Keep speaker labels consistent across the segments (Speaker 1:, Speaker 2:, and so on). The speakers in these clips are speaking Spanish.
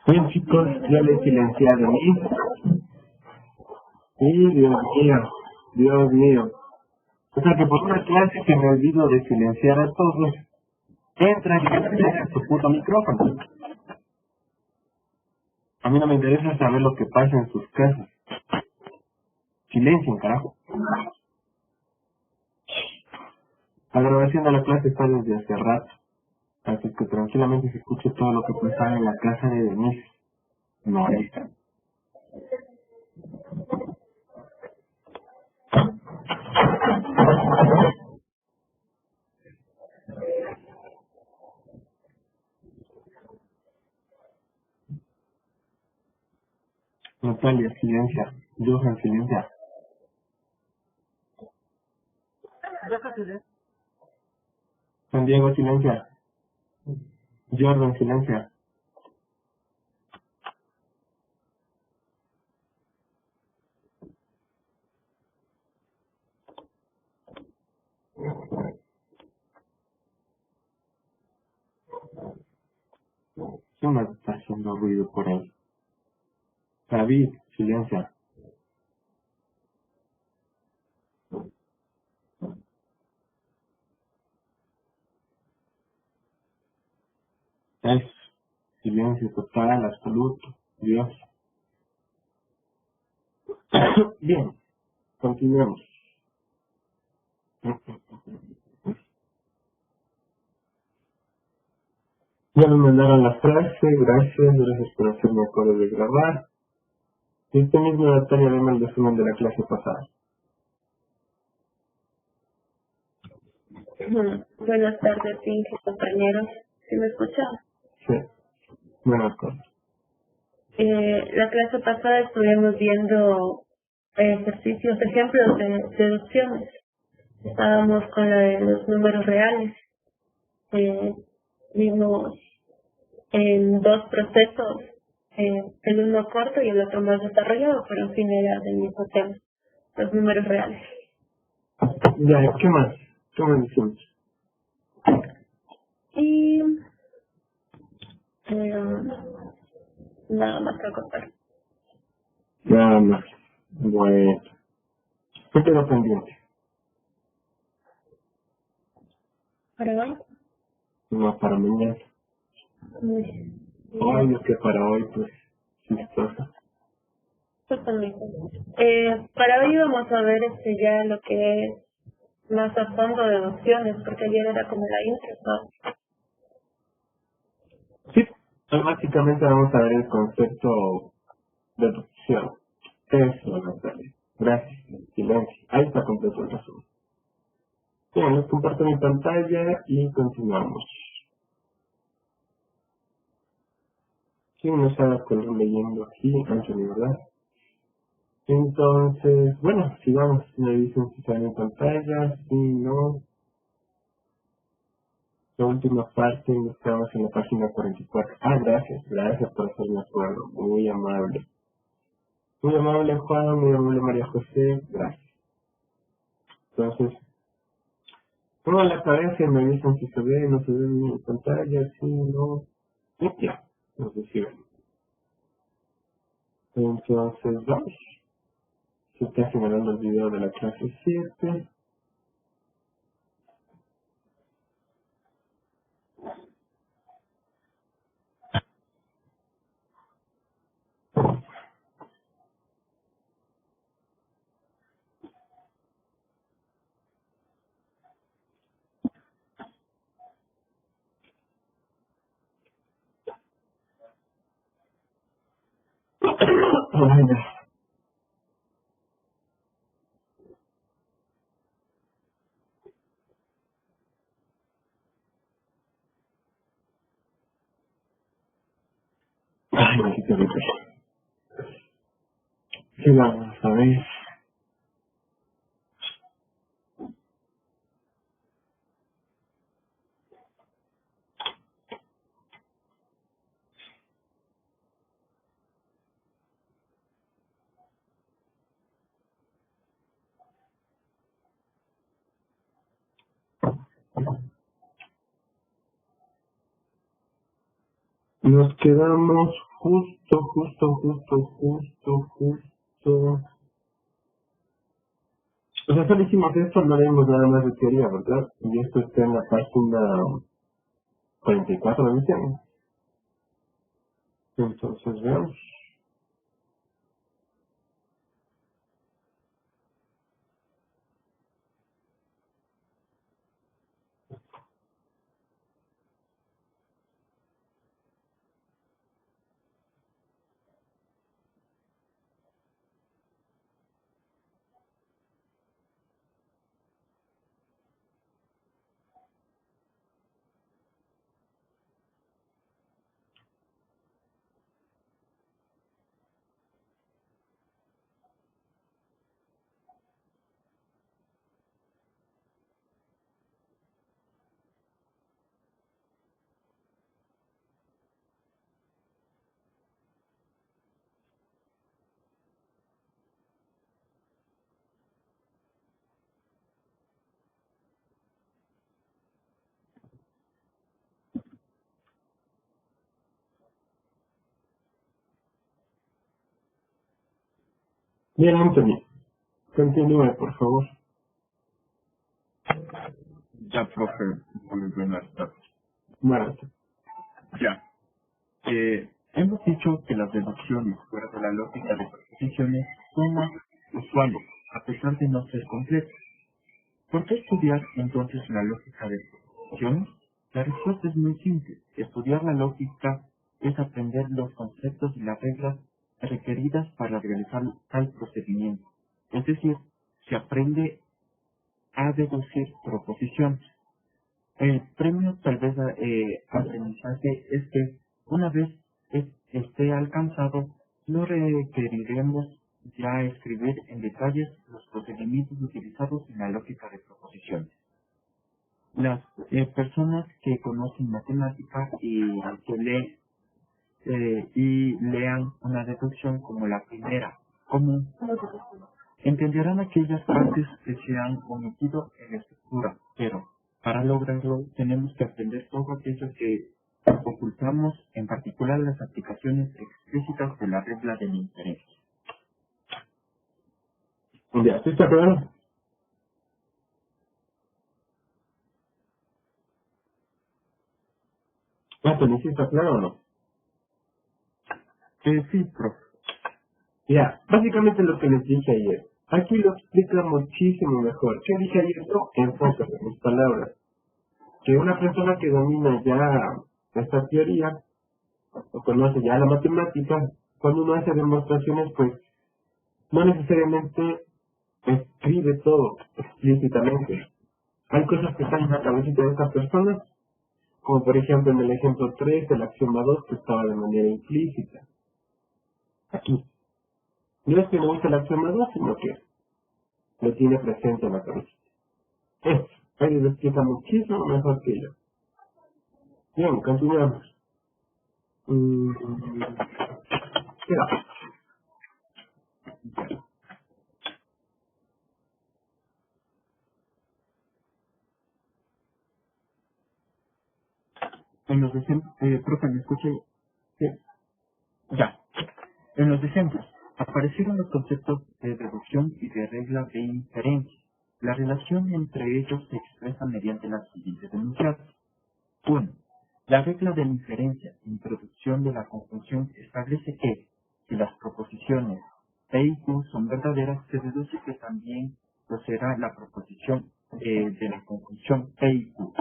Speaker 1: Bien, chicos, ya le he silenciado a mí. Y Dios mío. O sea que por una clase que me olvido de silenciar a todos, entra y silencia su puto micrófono. A mí no me interesa saber lo que pasa en sus casas. Silencien, carajo. La grabación de la clase está desde hace rato, así que tranquilamente se escuche todo lo que pasaba en la casa de Denise. No está. Natalia, silencia. Johan, silencia. San Diego, silencia. Jordan, silencia. ¿Quién más está haciendo ruido por ahí? David, silencia. Es silencio total, absoluto. Dios. Bien, continuemos. Ya me mandaron la frase, gracias por hacerme acuerdo de grabar. Y este mismo Natalia, dame el resumen de la clase pasada.
Speaker 2: Buenas tardes, Pinky, compañeros. ¿Sí me escuchan?
Speaker 1: Sí, buenas cosas.
Speaker 2: La clase pasada estuvimos viendo ejercicios, ejemplos de deducciones. Estábamos con la de los números reales. Vimos en dos procesos, el uno corto y el otro más desarrollado, pero en fin era del mismo tema, los números reales.
Speaker 1: Ya, ¿qué más? ¿Qué más decimos?
Speaker 2: Y nada más que contar.
Speaker 1: Nada más. Bueno, ¿qué quedó pendiente?
Speaker 2: ¿Para hoy?
Speaker 1: No, para mañana. Obvio que para hoy, pues, chistoso.
Speaker 2: Totalmente. Para hoy vamos a ver ya lo que es más a fondo deducciones, porque ayer era como la intro, ¿no?
Speaker 1: Sí, pues básicamente vamos a ver el concepto de deducción. Eso, Natalia. Gracias. Silencio. Ahí está completo el resumen. Bien, les comparto mi pantalla y continuamos. ¿Quién nos ha leyendo aquí? Anthony, ¿verdad? Entonces, bueno, sigamos. Me dicen si sale en pantalla, si no. La última parte, estamos en la página 44. Ah, gracias por hacerme acuerdo. Muy amable. Muy amable Juan, muy amable María José, gracias. Entonces, pongo la cabeza y me dicen si se ve, no se ve en mi pantalla, sí, no. Y ya, no sé si ven. Entonces, vamos. Se está generando el video de la clase 7. Ay, no. Ay, no, qué rico. ¿Qué vamos a ver? Nos quedamos justo. O sea, solo hicimos esto, no leímos nada más de teoría, ¿verdad? Y esto está en la página 44 de edición. Entonces, veamos. Bien, Anthony, continúe, por favor.
Speaker 3: Ya, profe, muy buenas tardes.
Speaker 1: Bueno,
Speaker 3: Ya. Hemos dicho que las deducciones fuera de la lógica de proposiciones son más usuales, a pesar de no ser completas. ¿Por qué estudiar entonces la lógica de proposiciones? La respuesta es muy simple. Estudiar la lógica es aprender los conceptos y las reglas requeridas para realizar tal procedimiento. Es decir, se aprende a deducir proposiciones. El premio tal vez aprendizaje es que una vez esté alcanzado, no requeriremos ya escribir en detalles los procedimientos utilizados en la lógica de proposiciones. Las personas que conocen matemática y que lean una deducción como la primera común, entenderán aquellas partes que se han omitido en la estructura, pero para lograrlo tenemos que aprender todo aquello que ocultamos, en particular las aplicaciones explícitas de la regla del interés.
Speaker 1: ya, ¿sí está claro? Anthony, ¿sí está claro o no?
Speaker 3: Sí, profe.
Speaker 1: Ya, básicamente lo que les dije ayer. Aquí lo explica muchísimo mejor. ¿Qué dije ayer? No, enfócate en mis palabras. Que una persona que domina ya esta teoría, o conoce ya la matemática, cuando uno hace demostraciones, pues no necesariamente escribe todo explícitamente. Hay cosas que están en la cabecita de esta persona, como por ejemplo en el ejemplo 3, el axioma 2, que estaba de manera implícita. Aquí. No es que no use el axioma 2, sino que lo tiene presente en la cabeza. Esto, ahí lo explica muchísimo mejor que yo. Bien, continuamos. Ya.
Speaker 3: En los ejemplos, profe, ¿me escuchan?
Speaker 1: Sí.
Speaker 3: Ya. En los ejemplos, aparecieron los conceptos de deducción y de regla de inferencia. La relación entre ellos se expresa mediante las siguientes enunciados. 1. La regla de inferencia, introducción de la conjunción, establece que, si las proposiciones P y Q son verdaderas, se deduce que también lo será la proposición de la conjunción P y Q.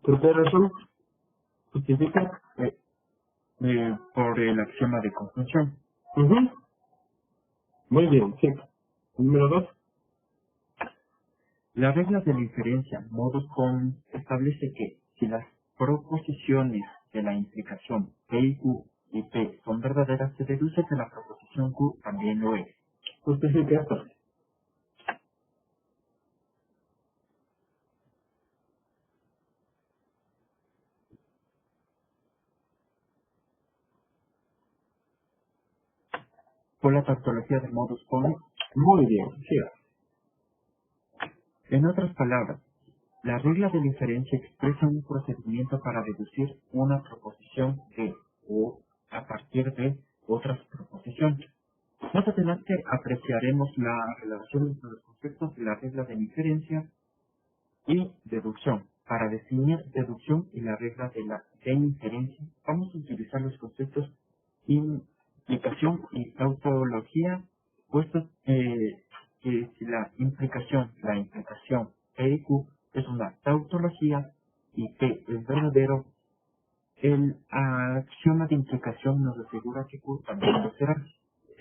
Speaker 1: ¿Por qué razón? Justifica.
Speaker 3: por el axioma de conjunción.
Speaker 1: Muy bien, sí. Número 2.
Speaker 3: La regla de la inferencia, modus con, establece que si las proposiciones de la implicación P y Q y P son verdaderas, se deduce que la proposición Q también lo es.
Speaker 1: Justifica esto.
Speaker 3: Por la tautología de modus con,
Speaker 1: Muy bien, sí.
Speaker 3: en otras palabras, la regla de la inferencia expresa un procedimiento para deducir una proposición de o a partir de otras proposiciones. Más adelante apreciaremos la relación entre los conceptos de la regla de la inferencia y deducción. Para definir deducción y la regla de la inferencia, vamos a utilizar los conceptos implicación y tautología, puesto que si la implicación P y Q es una tautología y P es verdadero, el axioma de implicación nos asegura que Q también lo será.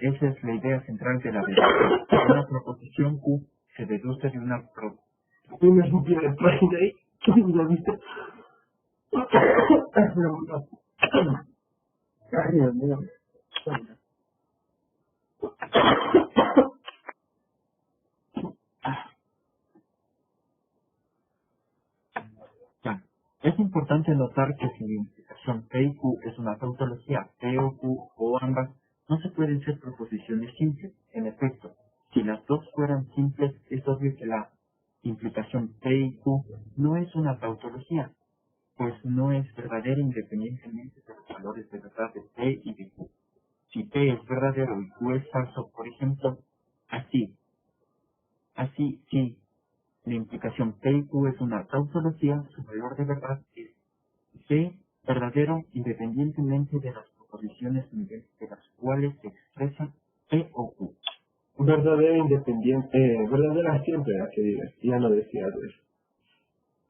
Speaker 3: Esa es la idea central de la deducción. Una proposición Q se deduce de una proposición.
Speaker 1: Tienes un pie de página ahí. ¿Ya viste? Ay, Dios mío.
Speaker 3: Ya. Es importante notar que si la implicación P y Q es una tautología, P o Q o ambas no se pueden ser proposiciones simples. En efecto, si las dos fueran simples, es obvio que la implicación P y Q no es una tautología, pues no es verdadera independientemente de los valores de verdad de P y de Q. Si P es verdadero y Q es falso, por ejemplo, así, si la implicación P y Q es una tautología, su valor de verdad es P verdadero independientemente de las proposiciones mediante las cuales se expresa P o Q.
Speaker 1: Verdadera independiente, verdadera siempre, la que digas. Ya no decía eso.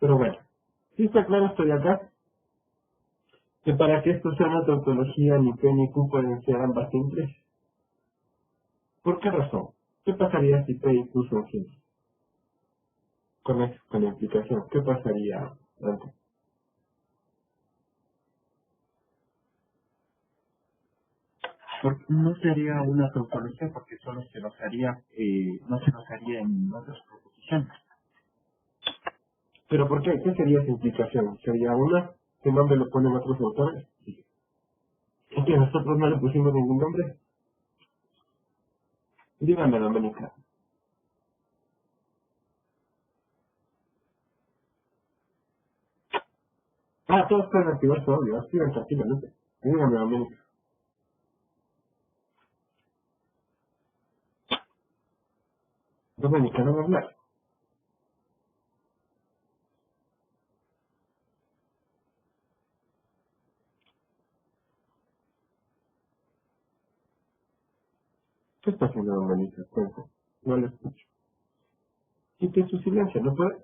Speaker 1: Pero bueno, sí está claro esto de acá, que para que esto sea una tautología, ni P ni Q pueden ser ambas simples. ¿Por qué razón? ¿Qué pasaría si P y Q son simples? Con la implicación, ¿qué pasaría antes?
Speaker 3: Porque no sería una tautología porque solo se nos haría, no se nos haría en otras proposiciones.
Speaker 1: ¿Pero por qué? ¿Qué sería esa implicación? ¿Sería una? ¿Qué nombre lo ponen otros autores? ¿Es que nosotros no le pusimos ningún nombre? Dígame, Doménica. Ah, todos pueden activar su audio, activan tranquilamente. Dígame, Doménica. Doménica, no va a hablar. ¿Qué está haciendo Doménica? Cuenta. No le escucho. Quite su silencio, ¿no puede?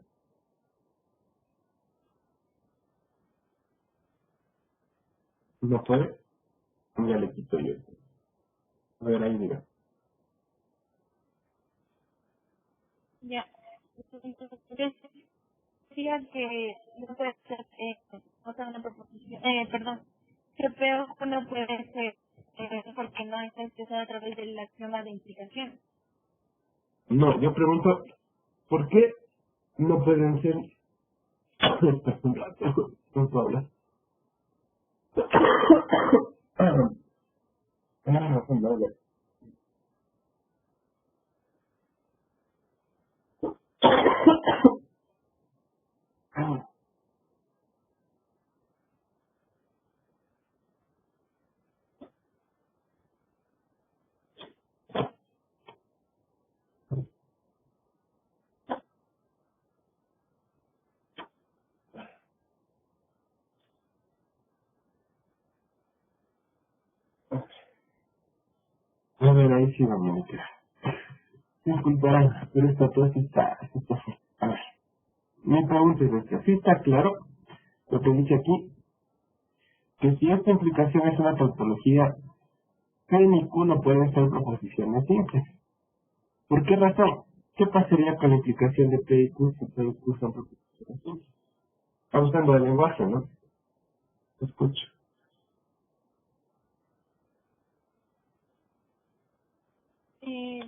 Speaker 1: ¿No puede? Ya le quito yo. A ver, ahí diga.
Speaker 2: Ya. Entonces, decía que no puede ser, o sea, una proposición, perdón, que peor no puede ser, porque no está expresado a través del axioma de implicación.
Speaker 1: No, yo pregunto, ¿por qué no pueden ser... Espera un rato, no puedo hablar. No, hablar. A ver, ahí sí, Doménica. Disculpa, pero esta tos está... A ver, mi pregunta es esta. ¿Sí está claro lo que dice aquí? que si esta implicación es una tautología, P ni Q no pueden ser proposiciones simples. ¿Por qué razón? ¿Qué pasaría con la implicación de P y Q si P y Q son proposiciones simples? Está usando el lenguaje, ¿no? Escucha.
Speaker 2: Eh,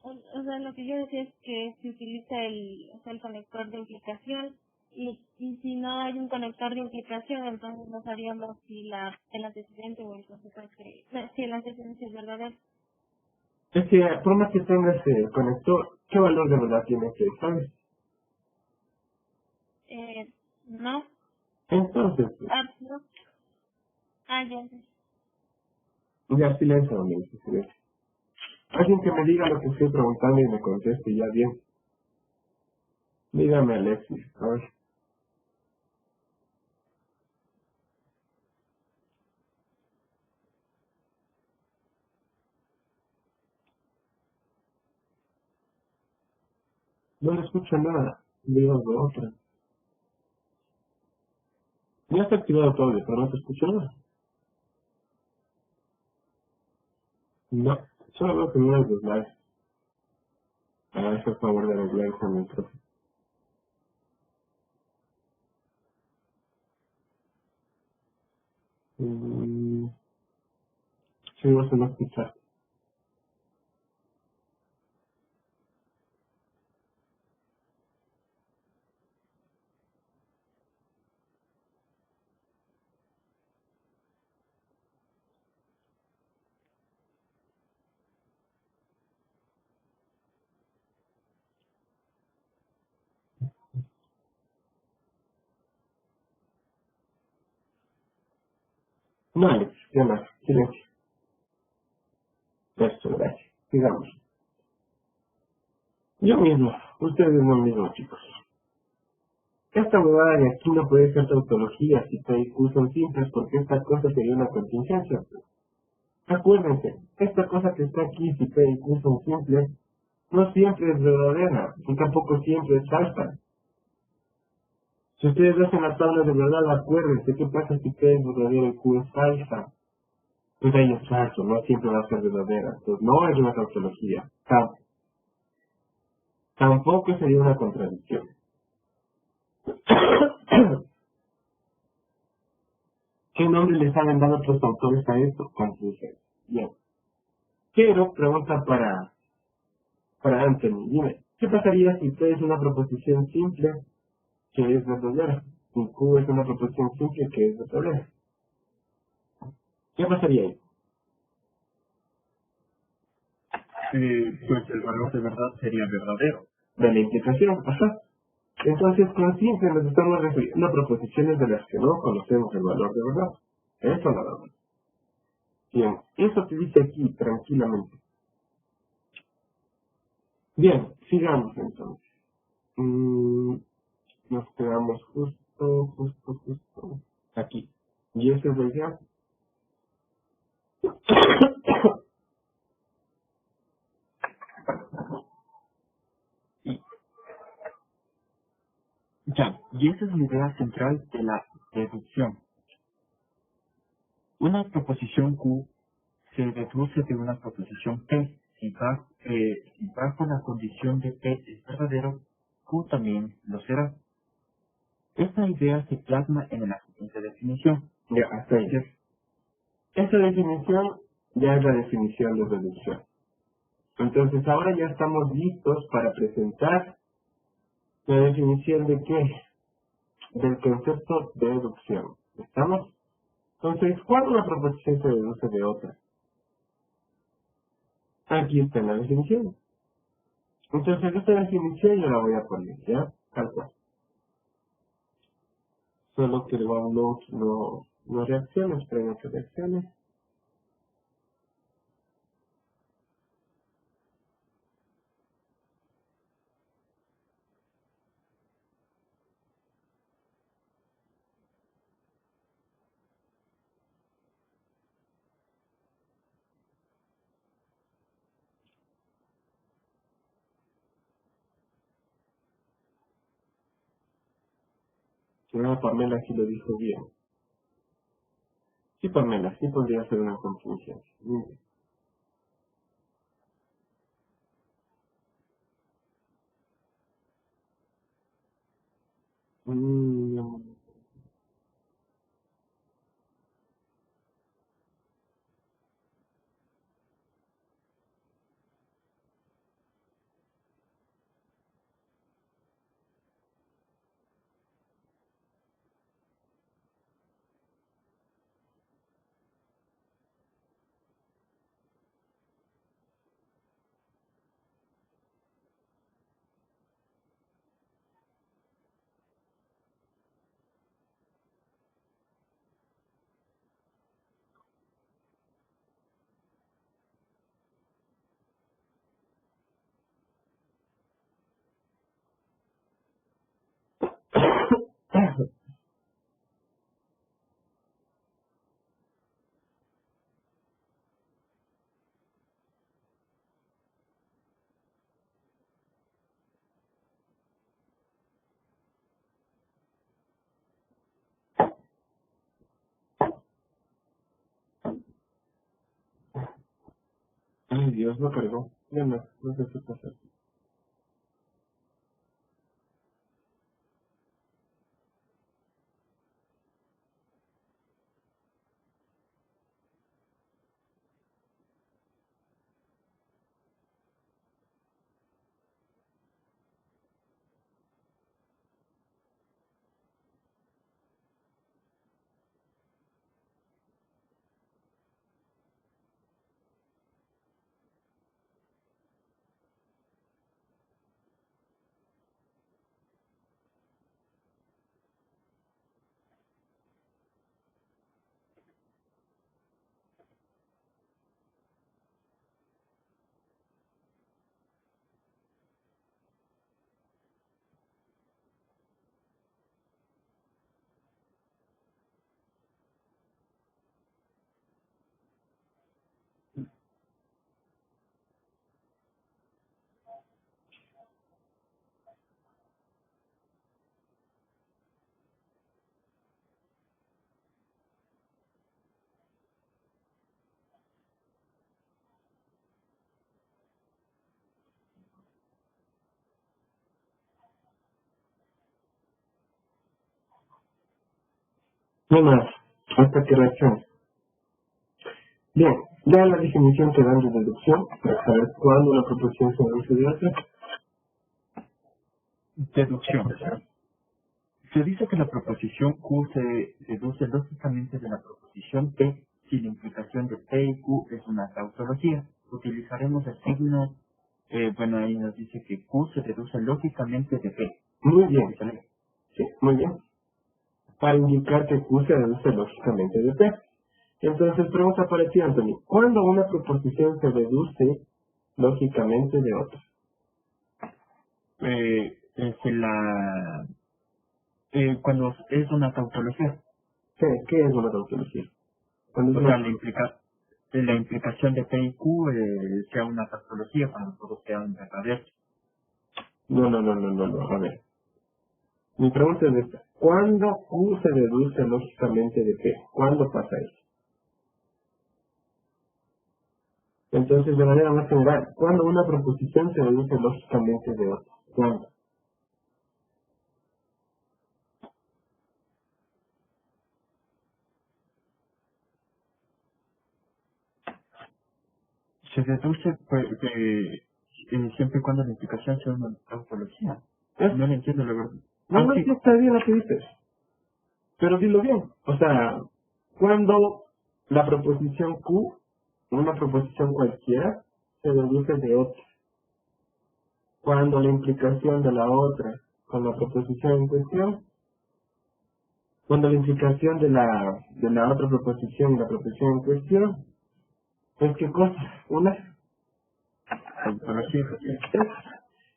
Speaker 2: o sea, lo que yo decía es que se utiliza el conector de implicación y si no hay un conector de implicación, entonces no sabríamos si el antecedente o el consecuente, si el antecedente es verdadero.
Speaker 1: Es que por más que tengas el conector, ¿qué valor de verdad tiene que sabes?
Speaker 2: No.
Speaker 1: Entonces,
Speaker 2: No. Ya sé.
Speaker 1: ya silencio, me dice silencio. Alguien que me diga lo que estoy preguntando y me conteste ya bien. Dígame, Alexis, a ver. No le escucho nada. Digo de otra. Ya está activado todo, pero no te escucho nada. No, solo veo que no es los likes. Hace el favor de los likes a mi micrófono. Sí, vas a no escuchar. No, Alex, ya no. Silencio. Esto, gracias. Sigamos. Yo mismo. Ustedes no mismo, chicos. Esta huevada de aquí no puede ser tautología si P y Q son simples porque esta cosa sería una contingencia. Acuérdense, esta cosa que está aquí si P y Q son simples no siempre es verdadera y tampoco siempre es falsa. Si ustedes hacen la tabla de verdad, acuérdense qué pasa si P es verdadera y Q es falsa. Pues ahí es falso, no siempre va a ser verdadera. Entonces no es una tautología. Tampoco sería una contradicción. ¿Qué nombre les han dado otros autores a esto? Confusión. Bien. Pero, pregunta para Anthony. Dime, ¿qué pasaría si P es una proposición simple que es verdadera? Si Q es una proposición simple que es verdadera. ¿Qué pasaría ahí?
Speaker 3: Pues el valor de verdad sería verdadero.
Speaker 1: De la implicación, ajá. Entonces, con simple nos estamos refiriendo a proposiciones de las que no conocemos el valor de verdad. Eso nada más. Bien, eso te dice aquí tranquilamente. Bien, sigamos entonces. Nos quedamos justo aquí. Y ese es el ya.
Speaker 3: Ya, y esa es la idea central de la deducción. Una proposición Q se deduce de una proposición P. Si bajo la condición de P es verdadero, Q también lo será. Esta idea se plasma en la siguiente definición.
Speaker 1: Ya, hasta ahí. Esa definición ya es la definición de deducción. Entonces ahora ya estamos listos para presentar la definición de qué? Del concepto de deducción. ¿Estamos? Entonces, ¿cuándo una proposición se deduce de otra? Aquí está en la definición. Entonces, esta definición yo la voy a poner, ¿ya? Tal cual. Solo que el download no reacciona, espero que reaccione. Pamela aquí lo dijo bien. Sí, Pamela, sí podría ser una contingencia. Muy bien. Mm, Ay, Dios, no cargó. Ya no sé qué pasa. No más, hasta que reaccione. Bien, ya la definición que dan de deducción, para saber cuándo una proposición se deduce de otra.
Speaker 3: Deducción. Se dice que la proposición Q se deduce lógicamente de la proposición P si la implicación de P y Q es una tautología. Utilizaremos el signo, bueno, ahí nos dice que Q se deduce lógicamente de P.
Speaker 1: Muy bien, sí, muy bien. Para indicar que Q se deduce lógicamente de P. Entonces, pregunta para ti, Anthony. ¿Cuándo una proposición se deduce lógicamente de otra?
Speaker 3: Cuando es una tautología,
Speaker 1: ¿Qué es una tautología? Cuando es
Speaker 3: o sea,
Speaker 1: una...
Speaker 3: la implicación de P y Q sea una tautología cuando todo sea un verdadero.
Speaker 1: No. A ver. Mi pregunta es esta. ¿Cuándo Q se deduce lógicamente de P? ¿Cuándo pasa eso? Entonces, de manera más general, ¿cuándo una proposición se deduce lógicamente de otra? ¿Cuándo?
Speaker 3: Se deduce siempre y cuando la implicación sea una tautología.
Speaker 1: ¿Es?
Speaker 3: No lo entiendo, la verdad.
Speaker 1: No,
Speaker 3: Sí.
Speaker 1: sí está bien lo que dices. Pero dilo bien. O sea, ¿cuándo la proposición Q, una proposición cualquiera, se deduce de otra? Cuando la implicación de la otra con la proposición en cuestión, cuando la implicación de la otra proposición y la proposición en cuestión, ¿es qué cosa? Una.
Speaker 3: Tautología.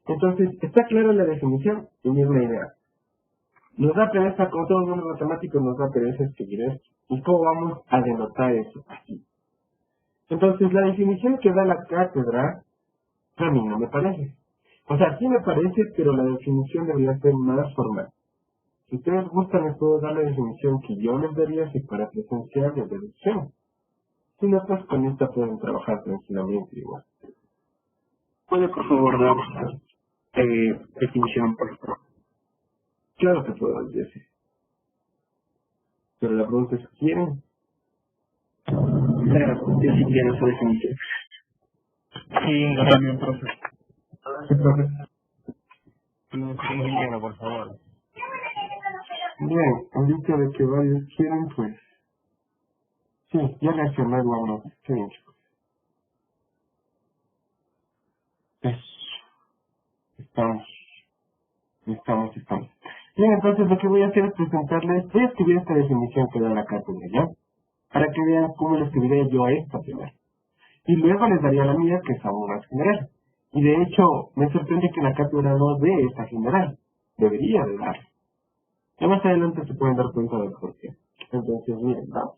Speaker 1: Entonces, está clara la definición y misma idea. Nos da pereza, como todos los matemáticos, nos da pereza escribir esto. ¿Y cómo vamos a denotar eso? Así. Entonces, la definición que da la cátedra, a mí no me parece. O sea, sí me parece, pero la definición debería ser más formal. Si ustedes gustan, les puedo dar la definición que yo les daría si fuera presencial de deducción. Si no, pues con esta pueden trabajar tranquilamente igual.
Speaker 3: ¿Puede por favor dar definición, por favor?
Speaker 1: Claro que puedo decir. Pero la pregunta es, ¿quieren?
Speaker 3: Yo sí quiero su definición. Sí, yo también, profe.
Speaker 1: Sí, profe.
Speaker 3: Sí, por favor.
Speaker 1: Bien, el dicho de que varios quieren, pues... Sí, ya reaccioné, vamos. Qué bien, chicos. Estamos. Bien, entonces lo que voy a hacer es presentarles, voy a escribir esta definición que da la cátedra, ¿ya? Para que vean cómo le escribiré yo a esta primero. Y luego les daría la mía, que es aún más general. Y de hecho, me sorprende que la cátedra no dé esta general. Debería de dar. Ya más adelante se pueden dar cuenta del por qué. Entonces, miren, vamos.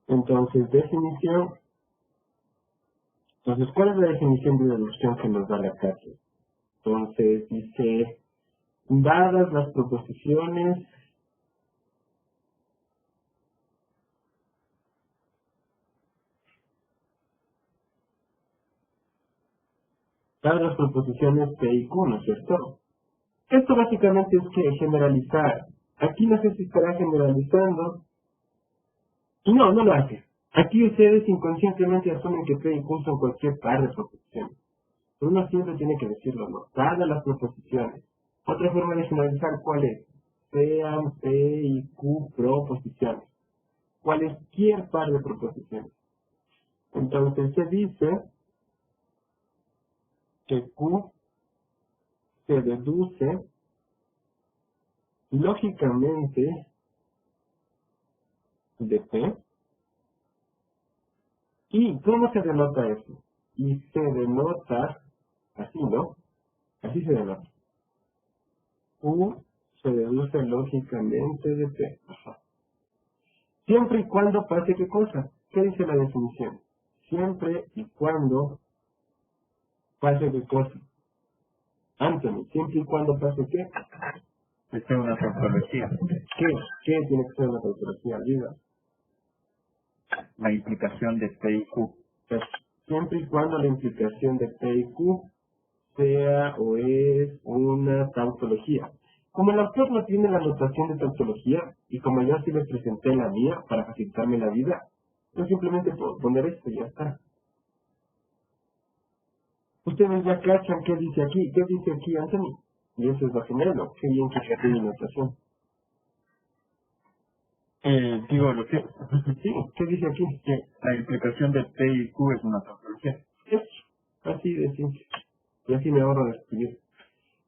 Speaker 1: Entonces, definición. Entonces, ¿cuál es la definición de deducción que nos da la cátedra? Entonces, dice, dadas las proposiciones, P y Q, ¿no es cierto? Esto básicamente es que generalizar. Aquí no sé si estará generalizando. Y no, no lo hace. Aquí ustedes inconscientemente asumen que P y Q son cualquier par de proposiciones. Pero uno siempre tiene que decirlo, ¿no? Dadas las proposiciones. Otra forma de generalizar, ¿cuál es? Sean P y Q proposiciones. Cualquier par de proposiciones. Entonces se dice que Q se deduce lógicamente de P. ¿Y cómo se denota eso? Y se denota así, ¿no? Así se denota. Q se deduce lógicamente de P. Ajá. Siempre y cuando pase qué cosa. ¿Qué dice la definición? Siempre y cuando pase qué cosa. Anthony, siempre y cuando pase qué.
Speaker 3: Es una tautología.
Speaker 1: ¿Qué tiene que ser una tautología? Diga.
Speaker 3: La implicación de P y Q.
Speaker 1: Pues, siempre y cuando la implicación de P y Q sea o es una tautología. Como el autor no tiene la notación de tautología, y como yo sí les presenté la mía para facilitarme la vida, yo simplemente puedo poner esto y ya está. Ustedes ya cachan qué dice aquí, Anthony. Y eso es lo gemelo, qué bien que ya tiene notación.
Speaker 3: Digo lo que...
Speaker 1: Sí, ¿qué dice aquí?
Speaker 3: que la implicación de P y Q es una tautología.
Speaker 1: Es así de simple. Y así me ahorro de escribir.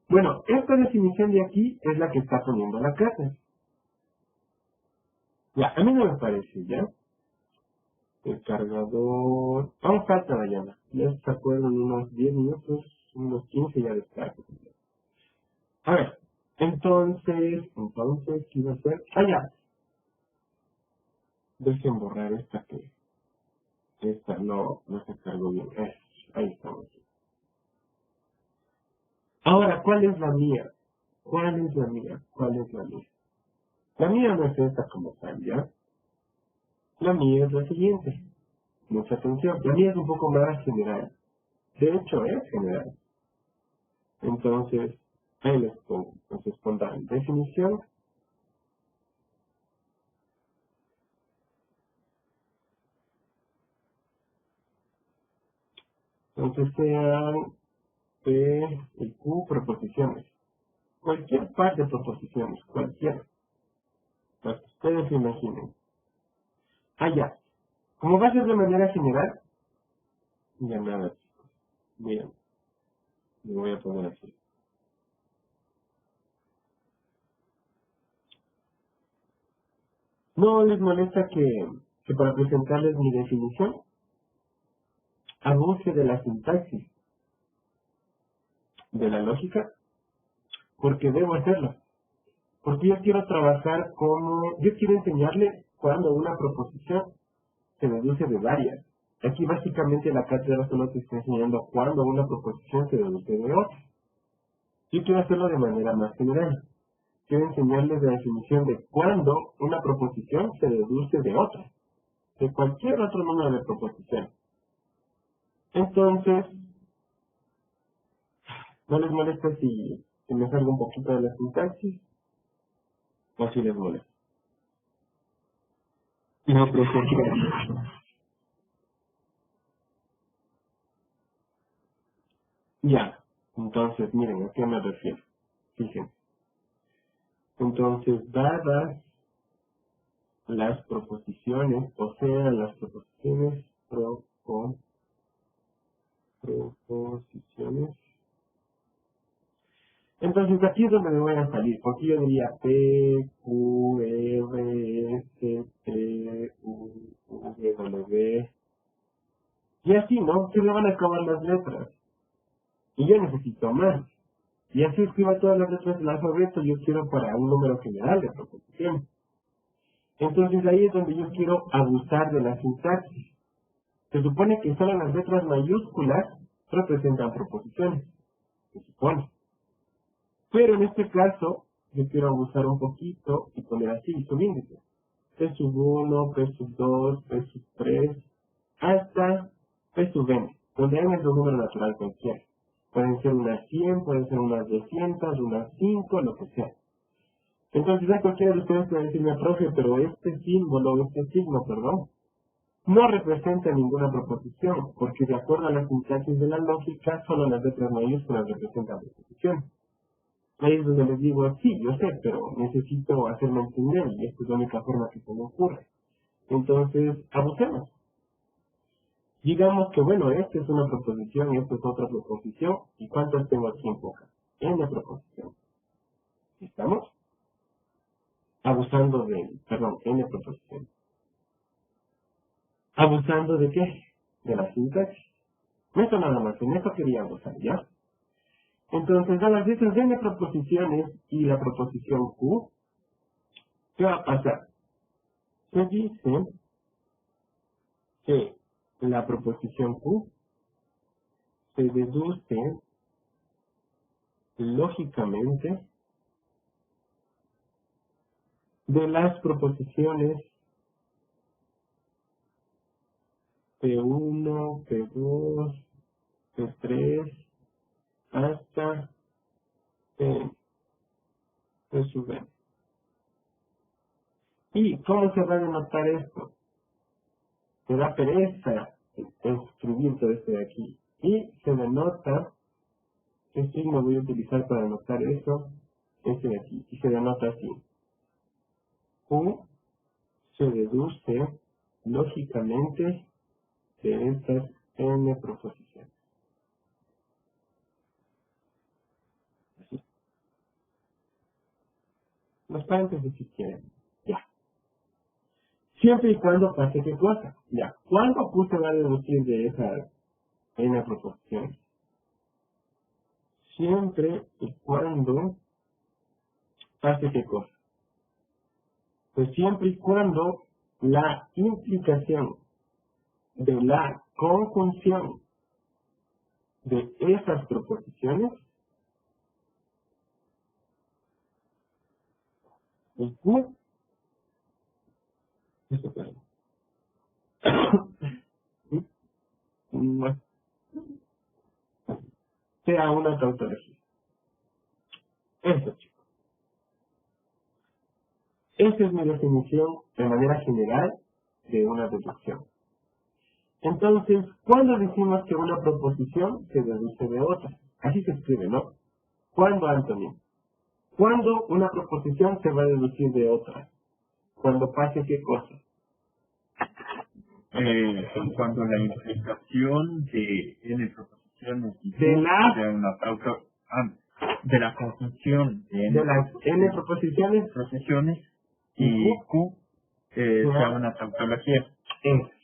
Speaker 1: Bueno, esta definición de aquí es la que está poniendo la clase. Ya, a mí no me parece, ¿ya? El cargador... Aún falta, Dayana. Ya se acuerdan, unos 10 minutos, unos 15 ya descargo. A ver, entonces, ¿qué iba a hacer? Ah, ya. Dejen borrar esta que... Esta no se cargó bien. Ahí estamos. Ahora, ¿cuál es la mía? ¿Cuál es la mía? La mía no es esta como tal, ¿ya? La mía es la siguiente. Mucha atención. La mía es un poco más general. De hecho, es general. Entonces, ahí les pongo. Entonces, pondrán definición. Entonces, sean P y Q proposiciones. Cualquier par de proposiciones. Cualquiera. Las que ustedes se imaginen. Ah, ya. Como va a ser de manera general, ya nada, chicos. Bien. Me voy a poner así. ¿No les molesta que para presentarles mi definición abuse de la sintaxis, de la lógica? Porque debo hacerlo. Porque yo quiero trabajar yo quiero enseñarle cuando una proposición se deduce de varias. Aquí básicamente la cátedra solo te está enseñando cuando una proposición se deduce de otra. Yo quiero hacerlo de manera más general. quiero enseñarles la definición de cuándo una proposición se deduce de otra, de cualquier otro número de proposiciones. Entonces, ¿no les molesta si me salgo un poquito de la sintaxis? ¿O si les molesta?
Speaker 3: No, profesor.
Speaker 1: Ya, entonces, miren, ¿a qué me refiero? Fíjense. Entonces, dadas las proposiciones, o sea, las proposiciones proposiciones. Entonces, aquí es donde me voy a salir, porque yo diría P, Q, R, S, T, U, V, W. Y así, ¿no? Se le van a acabar las letras. Y yo necesito más. Y así escriba todas las letras del alfabeto, yo quiero para un número general de proposiciones. Entonces ahí es donde yo quiero abusar de la sintaxis. Se supone que solo las letras mayúsculas representan proposiciones. Se supone. Pero en este caso, yo quiero abusar un poquito y poner así subíndices. P sub 1, P sub 2, P sub 3, hasta P sub n, donde n es un número natural cualquiera. Pueden ser unas 100, pueden ser unas 200, unas 5, lo que sea. Entonces, a cualquiera de ustedes puede decirme, profe, pero este símbolo, este signo, perdón, no representa ninguna proposición, porque de acuerdo a la sintaxis de la lógica, solo las letras mayúsculas representan proposiciones. Ahí es donde les digo, sí, yo sé, pero necesito hacerme entender, y esta es la única forma que se me ocurre. Entonces, abusemos. Digamos que, bueno, esta es una proposición, esta es otra proposición, ¿y cuántas tengo aquí en boca? N proposición. ¿Estamos? Abusando de, perdón, N proposición. ¿Abusando de qué? De la sintaxis. No es nada más, en eso quería abusar, ¿ya? Entonces, a las letras de N proposiciones y la proposición Q, ¿qué va a pasar? Se dice que la proposición Q se deduce lógicamente de las proposiciones P1, P2, P3, hasta P sub n. ¿Y cómo se va a denotar esto? Me da pereza escribir todo esto de aquí. Y se denota, ¿qué signo voy a utilizar para denotar eso? Este de aquí. Y se denota así. Q se deduce lógicamente de estas n proposiciones. Así. Los paréntesis si quieren. Ya. Siempre y cuando pase qué cosa. Ya. ¿Cuándo Q se va a deducir de esas n proposiciones? Siempre y cuando pase qué cosa. Pues siempre y cuando la implicación de la conjunción de esas proposiciones y Q eso puede. No, sea una tautología. Eso, chicos. Esa es mi definición de manera general de una deducción. Entonces, ¿cuándo decimos que una proposición se deduce de otra? Así se escribe, ¿no? ¿Cuándo, Antonio? ¿Cuándo una proposición se va a deducir de otra? Cuando pase qué cosa.
Speaker 3: Cuando la implicación de n proposiciones y
Speaker 1: De la-
Speaker 3: sea una de la conjunción
Speaker 1: De las n proposiciones
Speaker 3: proposiciones y Q sea una tautología.
Speaker 1: es.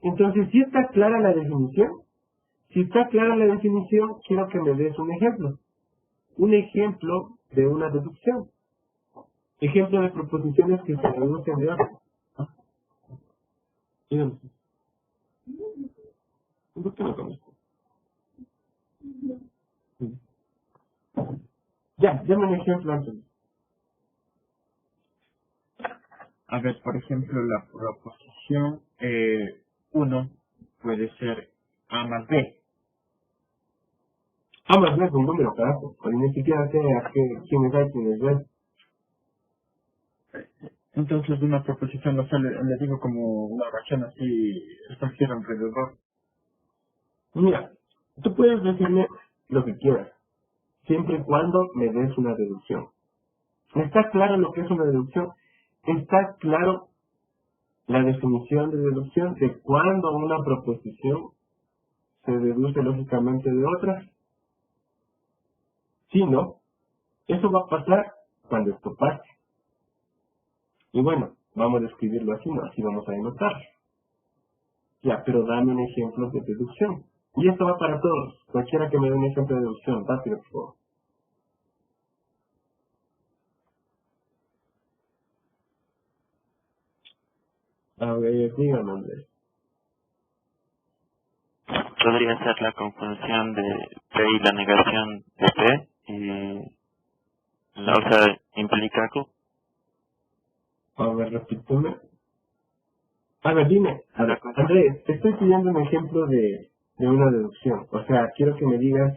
Speaker 1: Entonces, si está clara la definición, si está clara la definición, quiero que me des un ejemplo. Un ejemplo de una deducción. Ejemplo de proposiciones que se deducen de otras. Dígame. ¿Por qué no conozco? Ya, dame un ejemplo antes.
Speaker 3: A ver, por ejemplo, la proposición 1 puede ser A más B.
Speaker 1: A más B es un número, carajo. Pues ni siquiera sé quién es A y quién es B.
Speaker 3: Entonces, de una proposición lo sale, le digo como una oración así, extranjera alrededor.
Speaker 1: Mira, tú puedes decirme lo que quieras, siempre y cuando me des una deducción. ¿Está claro lo que es una deducción? ¿Está claro la definición de deducción de cuándo una proposición se deduce lógicamente de otra? Si no, eso va a pasar cuando esto pase. Y bueno, vamos a escribirlo así, ¿no? Así vamos a denotar. Ya, pero dame un ejemplo de deducción. Y esto va para todos. Cualquiera que me dé un ejemplo de deducción, rápido, por favor. A ver, dígame, Andrés.
Speaker 4: Podría ser la conjunción de P y la negación de P, y la otra implica Q.
Speaker 1: A ver, repíteme. A ver, dime. A ver, Andrés, te estoy pidiendo un ejemplo de una deducción. O sea, quiero que me digas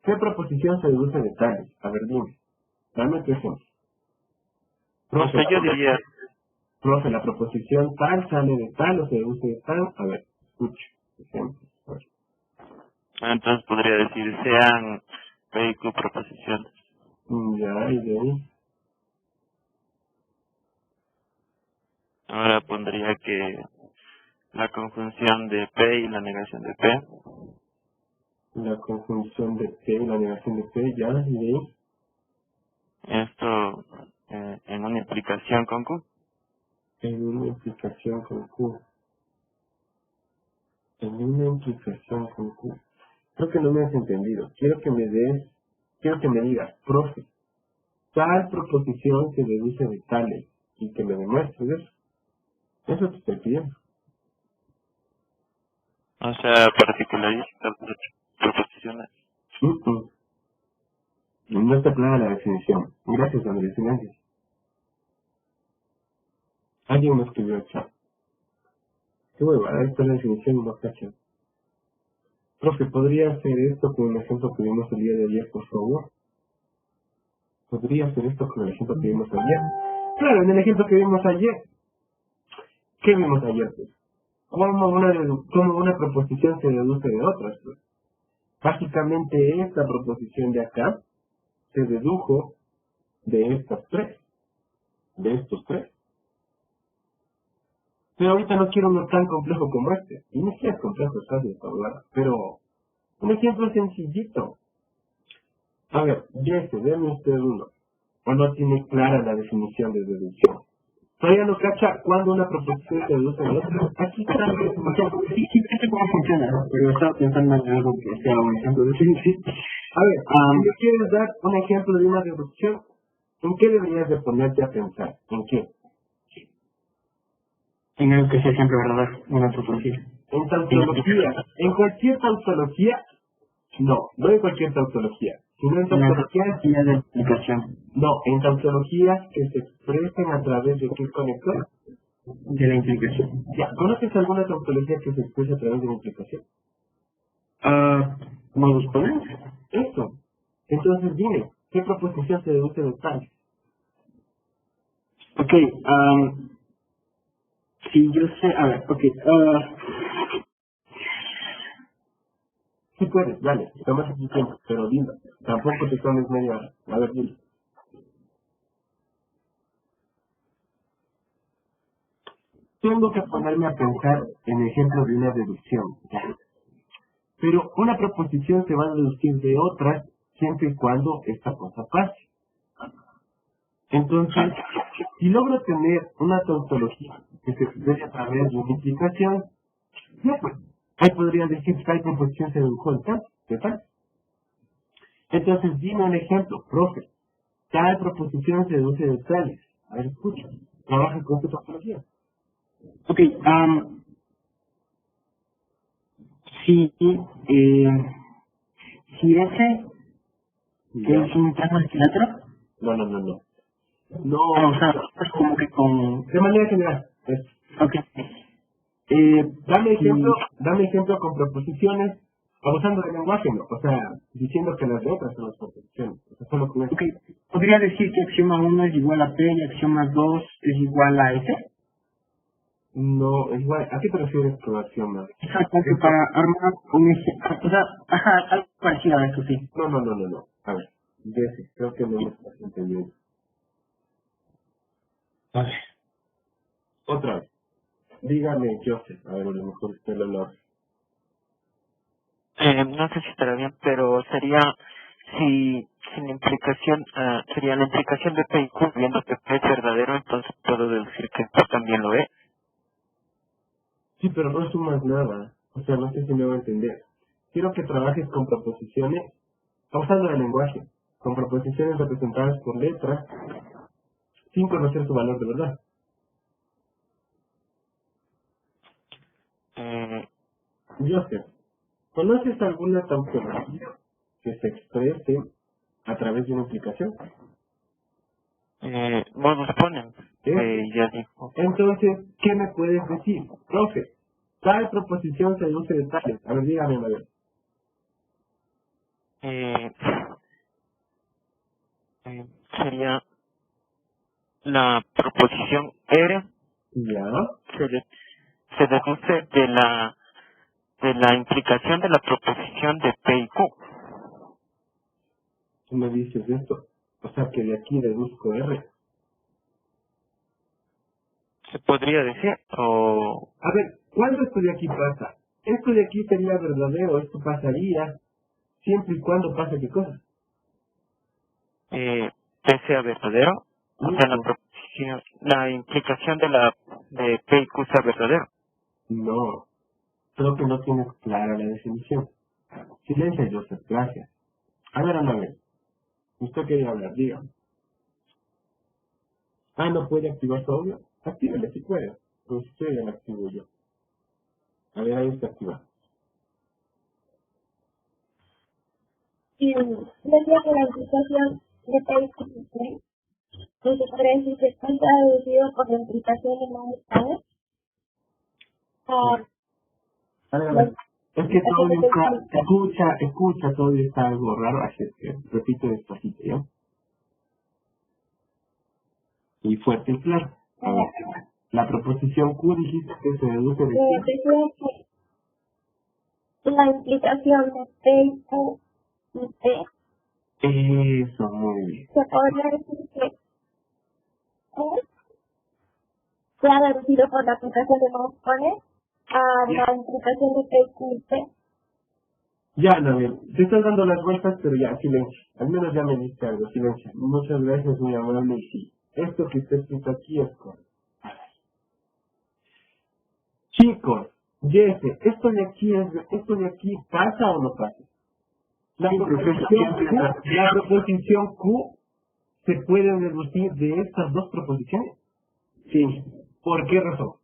Speaker 1: qué proposición se deduce de tales. A ver, dime. Dame tu ejemplo.
Speaker 4: O sea, yo diría,
Speaker 1: Profe, la proposición tal sale de tal o se deduce de tal. A ver, escucho. Ejemplo. A ver.
Speaker 4: entonces podría decir, sean P y Q proposiciones.
Speaker 1: Ya, y de ahí.
Speaker 4: Ahora pondría que la conjunción de P y la negación de P.
Speaker 1: La conjunción de P y la negación de P, ya, y de ahí.
Speaker 4: Esto en una implicación con Q.
Speaker 1: En una implicación con Q. En una implicación con Q. Creo que no me has entendido. Quiero que me digas, profe, tal proposición se deduce de tales y que me demuestres eso. Eso te estoy pidiendo.
Speaker 4: O sea, particularizar proposiciones.
Speaker 1: No está clara la definición. Gracias, Andrés. Gracias. Alguien me escribió el chat. Qué hueva, esta es la definición y no cacho. Profe, ¿podría hacer esto con el ejemplo que vimos el día de ayer, por favor? ¿Podría hacer esto con el ejemplo que vimos ayer? Claro, en el ejemplo que vimos ayer. ¿Qué vimos ayer, pues? ¿Cómo una proposición se deduce de otras, pues? Básicamente esta proposición de acá se dedujo de estos tres. Pero ahorita no quiero uno tan complejo como este. Y no es complejo, es fácil de hablar. Pero un ejemplo sencillito. A ver, deme usted uno. O no tiene clara la definición de deducción. Todavía no cacha cuando una proposición se deduce de otra. Aquí está la definición. Sí, sé cómo funciona, ¿no? Pero estaba pensando en algo que sea un ejemplo de definición. A ver, si me quieres dar un ejemplo de una deducción, ¿en qué deberías de ponerte a pensar? ¿En qué? En algo que sea siempre verdadero, una tautología. En tautología. En cualquier tautología. No en cualquier tautología. Sino en tautologías de explicación. No, en tautologías que se expresen a través de qué conector. De la implicación. Ya, ¿conoces alguna tautología que se exprese a través de la implicación? ¿Modos ponentes? Eso. Entonces dime, ¿qué proposición se deduce de tal? Ok, si yo sé, a ver, ok, sí puedes, dale, tomas tu tiempo, pero dime, tampoco te tomes media hora, a ver, dime. Tengo que ponerme a pensar en ejemplo de una deducción, ¿ya? Pero una proposición se va a deducir de otras siempre y cuando esta cosa pase. Entonces, si logro tener una tautología que se exprese a través de una implicación, ya pues, ahí podría decir que tal proposición se dedujo de tal. Entonces, dime un ejemplo, profe. Tal proposición se deduce de tales. A ver, escucha. Trabaja con tu tautología. Ok, si, si ese es un plano equilátero. No. No,
Speaker 5: O sea, es como que con...
Speaker 1: de manera general.
Speaker 5: Ok.
Speaker 1: Dame ejemplo con proposiciones, usando el lenguaje, ¿no? O sea, diciendo que las letras son las proposiciones. O sea, solo con eso.
Speaker 5: Ok. ¿Podría decir que axioma 1 es igual a P y axioma 2 es igual a S?
Speaker 1: No, es igual. ¿A qué te refieres con axioma?
Speaker 5: Exacto, que para armar un ejemplo, o sea, ajá, algo parecido a eso, sí.
Speaker 1: No. A ver, Jesse, creo que no me estás entendiendo.
Speaker 5: Vale.
Speaker 1: Otra vez. Dígame, Joseph. A ver, a lo mejor usted lo logra.
Speaker 4: No sé si estará bien, pero sería si la implicación, sería la implicación de P y Q, viendo que P es verdadero, entonces puedo deducir que Q también lo es.
Speaker 1: Sí, pero no sumas nada. O sea, no sé si me voy a entender. Quiero que trabajes con proposiciones, usando el lenguaje, con proposiciones representadas por letras, sin conocer su valor de verdad.
Speaker 4: Eh,
Speaker 1: Joseph, ¿conoces alguna tautología que se exprese a través de una implicación?
Speaker 4: modus ponens,
Speaker 1: ¿Eh?
Speaker 4: ya dijo.
Speaker 1: Entonces, ¿qué me puedes decir? Profe, tal proposición se deduce de tales. A ver, dígame, Manuel.
Speaker 4: Eh, Sería la proposición R
Speaker 1: Ya,
Speaker 4: se deduce de la implicación de la proposición de P y Q.
Speaker 1: tú me dices esto. O sea, que de aquí deduzco R.
Speaker 4: Se podría decir, o
Speaker 1: A ver, ¿cuándo esto de aquí pasa? Esto de aquí sería verdadero, esto pasaría, siempre y cuando pase qué cosa.
Speaker 4: P sea verdadero, o sea, la proposición, la implicación de P y Q sea verdadero.
Speaker 1: No, creo que no tienes clara la definición. Silencio, Joseph, gracias. A ver, Anabel, usted quería hablar, dígame. Ah, ¿no puede activar su audio? Actívele si puede. Pues usted ya lo activo yo. A ver, ahí está activado.
Speaker 2: Y decía que la implicación de PIC no se podría decir que está traducido por la implicación de más estados.
Speaker 1: A ver. Es que todo está, escucha, todo está algo raro, así es que repito despacito, ¿ya? Y fuerte y claro. A ver, la proposición Q dijiste que se deduce de qué.
Speaker 2: Decía que la implicación de PIC y P
Speaker 1: Eso, muy bien.
Speaker 2: se podría decir que se ha deducido por la aplicación de más pones a la implicación de PIC y P.
Speaker 1: Ya, Anabel, te estás dando las vueltas, pero ya, silencio. Al menos ya me diste algo, silencio. Muchas gracias, muy amable, y sí. Esto que usted escrito aquí es correcto. A ver. Chicos, Jesse, esto de aquí pasa o no pasa?
Speaker 5: Sí, profesor.
Speaker 1: La proposición Q se puede deducir de estas dos proposiciones.
Speaker 5: Sí,
Speaker 1: ¿Por qué razón?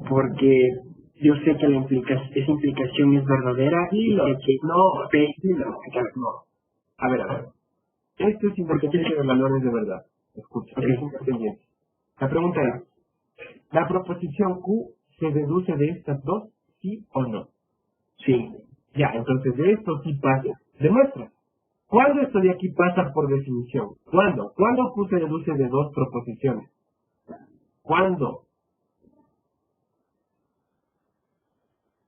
Speaker 5: porque yo sé que esa implicación es verdadera y
Speaker 1: Dilo.
Speaker 5: sé que
Speaker 1: No,
Speaker 5: P...
Speaker 1: dilo. No. A ver. Esto es independiente de valores de verdad. Escucha, es independiente. La pregunta es, ¿la proposición Q se deduce de estas dos, sí o no?
Speaker 5: Sí.
Speaker 1: Ya, entonces de esto sí pasa. Demuestra. ¿Cuándo esto de aquí pasa por definición? ¿Cuándo? ¿Cuándo Q se deduce de dos proposiciones? ¿Cuándo?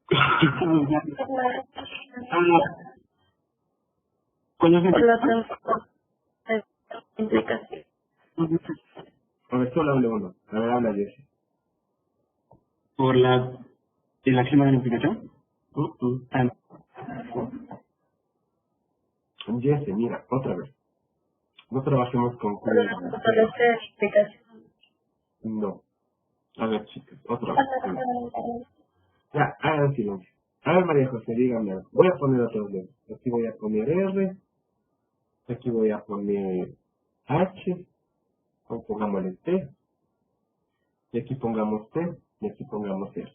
Speaker 5: Cuando se...
Speaker 2: Por la implicación.
Speaker 1: A ver, solo hable uno. A ver, habla Jesse.
Speaker 5: Por el axioma de la implicación. Ah,
Speaker 1: Jesse, mira, otra vez. No trabajemos con Q.
Speaker 2: Por la implicación.
Speaker 1: No. A ver, chicos, otra vez. Ya, hagan silencio. A ver, María José, dígame algo. Voy a poner otros dedos. Aquí voy a poner R. Aquí voy a poner H. O pongámosle T. Y aquí pongamos T. Y aquí pongamos R.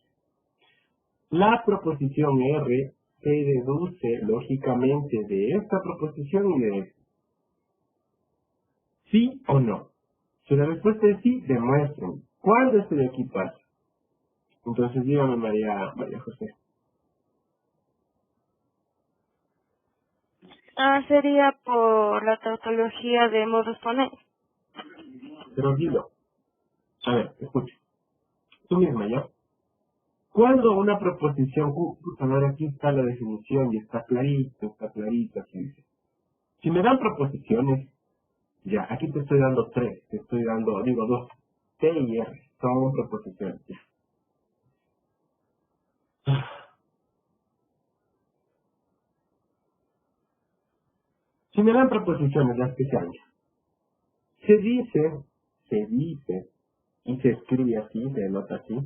Speaker 1: La proposición R se deduce lógicamente de esta proposición y de esta. ¿Sí o no? Si la respuesta es sí, demuestren. ¿Cuándo esto de aquí pasa? Entonces dígame María José.
Speaker 2: Sería por la tautología de modus ponens.
Speaker 1: Pero dilo. A ver, escucha. Tú misma, ¿ya? Cuando una proposición Q, a ver, aquí está la definición y está clarito, aquí dice. Si me dan proposiciones, ya, aquí te estoy dando tres, digo dos, T y R, son proposiciones, ya. Si me dan proposiciones, las que sean, se dice, y se escribe así, se denota así,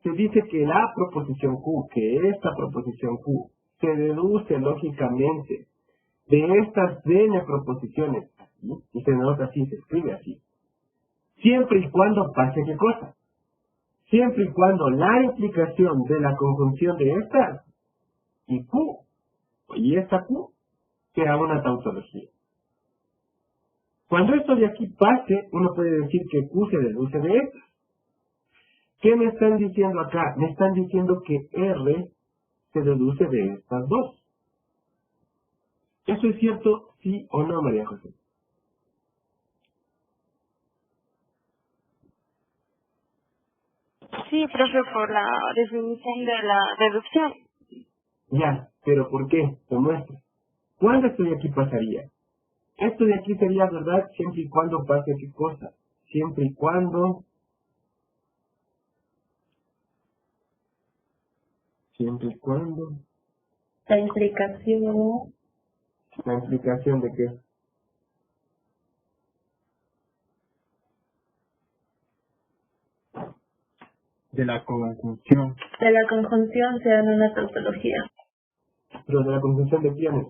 Speaker 1: se dice que la proposición Q, que esta proposición Q, se deduce lógicamente de estas n proposiciones, así, y se denota así, se escribe así, siempre y cuando pase qué cosa, siempre y cuando la implicación de la conjunción de estas y Q, y esta Q, sea una tautología. Cuando esto de aquí pase, uno puede decir que Q se deduce de esto. ¿Qué me están diciendo acá? Me están diciendo que R se deduce de estas dos. ¿Eso es cierto, sí o no, María José?
Speaker 2: Sí, profe, por la definición de la deducción.
Speaker 1: Ya, pero ¿por qué? Lo muestro. ¿Cuándo esto de aquí pasaría? Esto de aquí sería verdad siempre y cuando pase qué cosa. Siempre y cuando...
Speaker 2: La implicación.
Speaker 1: ¿La implicación de qué?
Speaker 3: De la conjunción.
Speaker 2: De la conjunción sea una tautología.
Speaker 1: Pero de la conjunción de quiénes.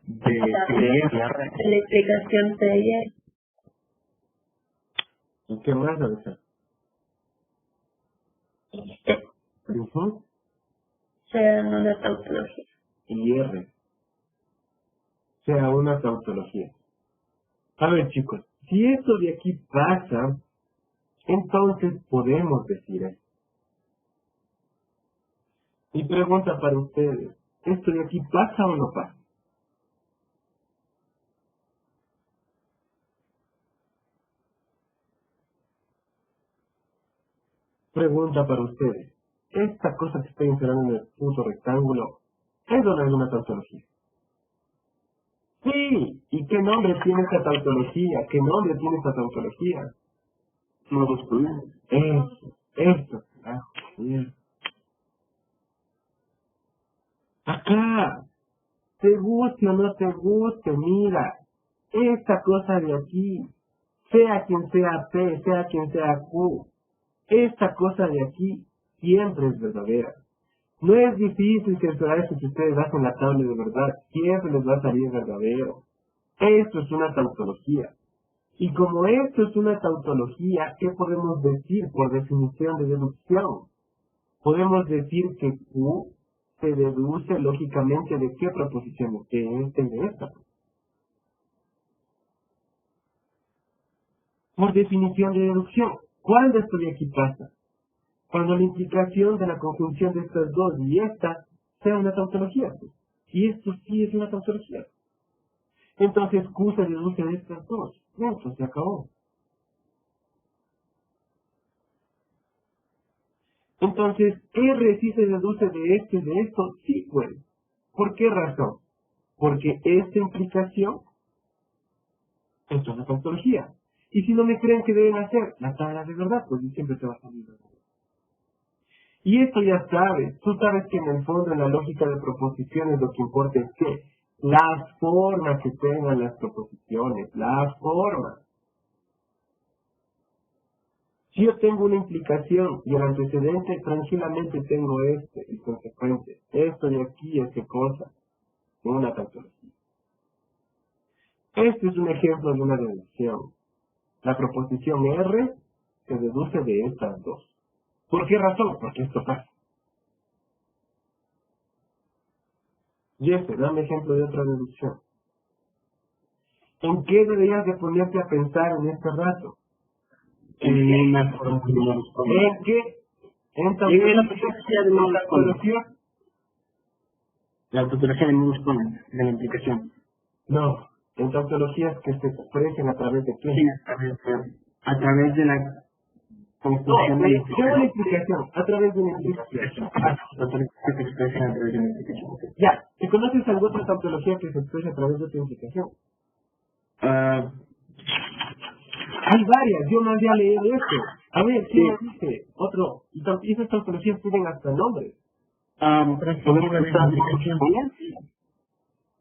Speaker 3: De
Speaker 2: La implicación sería
Speaker 1: ¿Y qué más debe ser? Ujú.
Speaker 2: sea una tautología.
Speaker 1: Y R. Sea una tautología. A ver, chicos, si esto de aquí pasa, entonces podemos decir esto. Mi pregunta para ustedes, ¿esto de aquí pasa o no pasa? Pregunta para ustedes, ¿esta cosa que estoy encerrando en el puto rectángulo es o no es una tautología? Sí, ¿y qué nombre tiene esta tautología? ¿Qué nombre tiene esta tautología? Modus ponens. Eso, carajo, bien. Acá, te guste o no te guste, mira, esta cosa de aquí, sea quien sea P, sea quien sea Q, esta cosa de aquí siempre es verdadera. No es difícil censurar eso si ustedes hacen la tabla de verdad, siempre les va a salir verdadero. Esto es una tautología. Y como esto es una tautología, ¿qué podemos decir por definición de deducción? Podemos decir que Q se deduce lógicamente de qué proposiciones, de esta y de esta. Por definición de deducción. ¿Cuándo esto de aquí pasa? Cuando la implicación de la conjunción de estas dos y esta sea una tautología. Y esto sí es una tautología. Entonces Q se deduce de estas dos. Punto, se acabó. Entonces, R sí se deduce de esto y de esto, sí puede. ¿Por qué razón? Porque esta implicación es una tautología. Y si no me creen que deben hacer la tabla de verdad, pues siempre te va a salir verdad. Y esto ya sabes, tú sabes que en el fondo en la lógica de proposiciones lo que importa es que las formas que tengan las proposiciones, las formas. Si yo tengo una implicación y el antecedente, tranquilamente tengo el consecuente. Esto de aquí es qué cosa, una tautología. Este es un ejemplo de una deducción. La proposición R se deduce de estas dos. ¿Por qué razón? Porque esto pasa. Y dame ejemplo de otra deducción. ¿En qué deberías de ponerte a pensar en este rato?
Speaker 5: En una fórmula.
Speaker 1: ¿En qué? En
Speaker 5: En la tautología de modo
Speaker 1: tautología.
Speaker 5: La tautología de modo exponen, de la implicación.
Speaker 1: No, en tautologías que se expresen a través de qué.
Speaker 5: Sí, a través de la conjunción de la
Speaker 1: una implicación, a través de una implicación.
Speaker 5: tautología que se expresa a través de la implicación.
Speaker 1: Ya, ¿te conoces alguna otra tautología que se expresa a través de otra implicación? Hay varias, yo no había leído esto. A ver, ¿quién me dice? Otro, y esas tautologías tienen hasta nombres.
Speaker 5: ¿Podemos usar la implicación?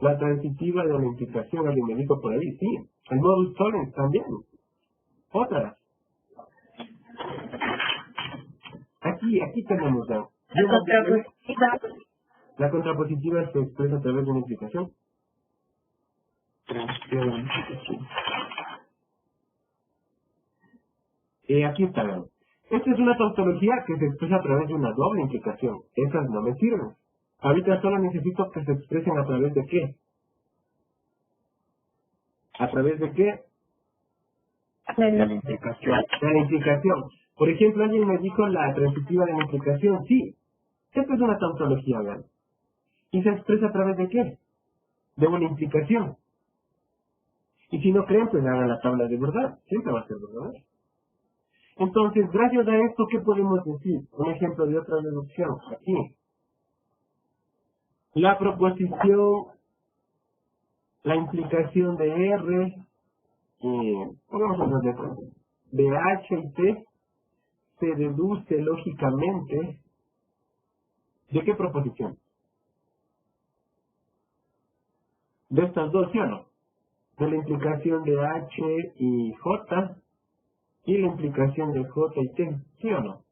Speaker 1: La transitiva de la implicación, alguien me dijo por ahí, sí. El modus tollens también. Otras. Aquí tenemos ya. La contrapositiva se expresa a través de una implicación. Aquí está, vean. Esta es una tautología que se expresa a través de una doble implicación. Esas no me sirven. Ahorita solo necesito que se expresen a través de qué. ¿A través de qué?
Speaker 5: De la implicación.
Speaker 1: De la implicación. Por ejemplo, alguien me dijo la transitiva de la implicación. Sí, esta es una tautología, vean. ¿Y se expresa a través de qué? De una implicación. Y si no creen, pues hagan la tabla de verdad. Siempre va a ser verdad. Entonces, gracias a esto, ¿qué podemos decir? Un ejemplo de otra deducción. Aquí. La proposición, la implicación de R, pongamos otras letras, de H y T, se deduce lógicamente, ¿de qué proposición? De estas dos, ¿sí o no? De la implicación de H y J, y la implicación de J y T, ¿sí o no?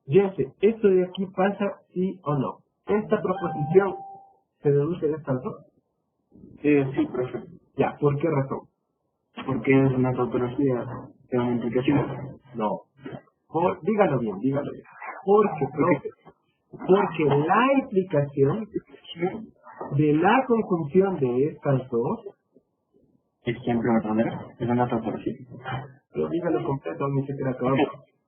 Speaker 1: Jesse, ¿esto de aquí pasa sí o no? ¿Esta proposición se deduce de estas dos?
Speaker 5: Sí, profe.
Speaker 1: Ya, ¿por qué razón?
Speaker 5: Porque es una tautología de una implicación.
Speaker 1: No. Dígalo bien, dígalo bien. Porque la implicación de la conjunción de estas dos,
Speaker 5: Es siempre verdadera. Es una tautología.
Speaker 1: pero dígalo completo, ni siquiera acabamos.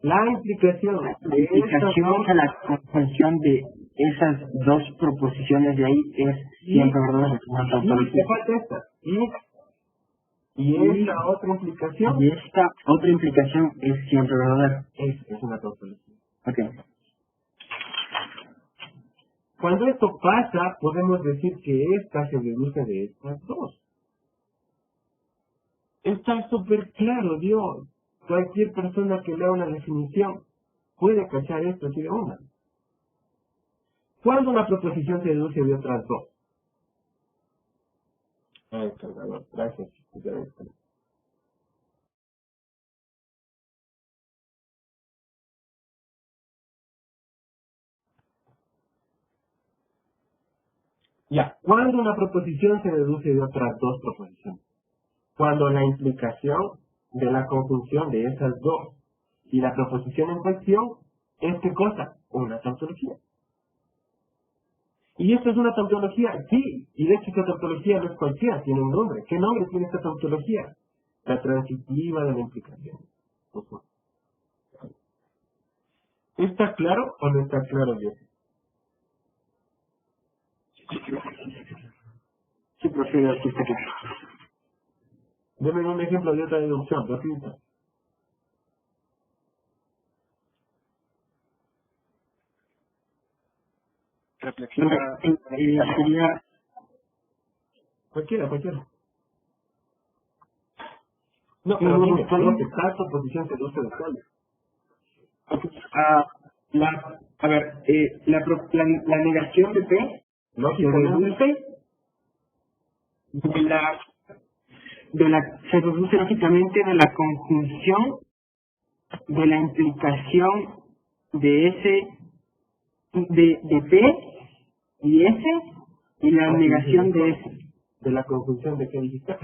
Speaker 1: La implicación
Speaker 5: La
Speaker 1: de estas
Speaker 5: implicación
Speaker 1: dos,
Speaker 5: de la conjunción de esas dos proposiciones de ahí es siempre verdadera. Es una
Speaker 1: y
Speaker 5: tautología.
Speaker 1: te falta esta, y esta otra implicación
Speaker 5: Y esta otra implicación es siempre verdadera.
Speaker 1: es una tautología.
Speaker 5: Ok.
Speaker 1: Cuando esto pasa, podemos decir que esta se deduce de estas dos. Está súper claro, Dios. Cualquier persona que lea una definición puede cachar esto así de una. ¿Cuándo una proposición se deduce de otras dos? Ay, Salvador, gracias. Ya, ¿cuándo una proposición se deduce de otras dos proposiciones? Cuando la implicación de la conjunción de esas dos y la proposición en cuestión es ¿qué cosa? Una tautología. ¿Y esto es una tautología? Sí, y de hecho esta tautología no es cualquiera, tiene un nombre. ¿Qué nombre tiene esta tautología? La transitiva de la implicación. Ujú. ¿Está claro o no está claro, yo?
Speaker 5: Sí, profe, aquí está claro.
Speaker 1: Deme un ejemplo de otra deducción, rapidito.
Speaker 4: Reflexiva.
Speaker 5: Sería
Speaker 1: Cualquiera. No, pero dime, tal proposición se deduce de cuál.
Speaker 5: a ver, la negación de P se
Speaker 1: Lógicamente,
Speaker 5: deduce se deduce lógicamente de la conjunción de la implicación de S de P y S y la negación de S.
Speaker 1: de la conjunción de qué dijiste.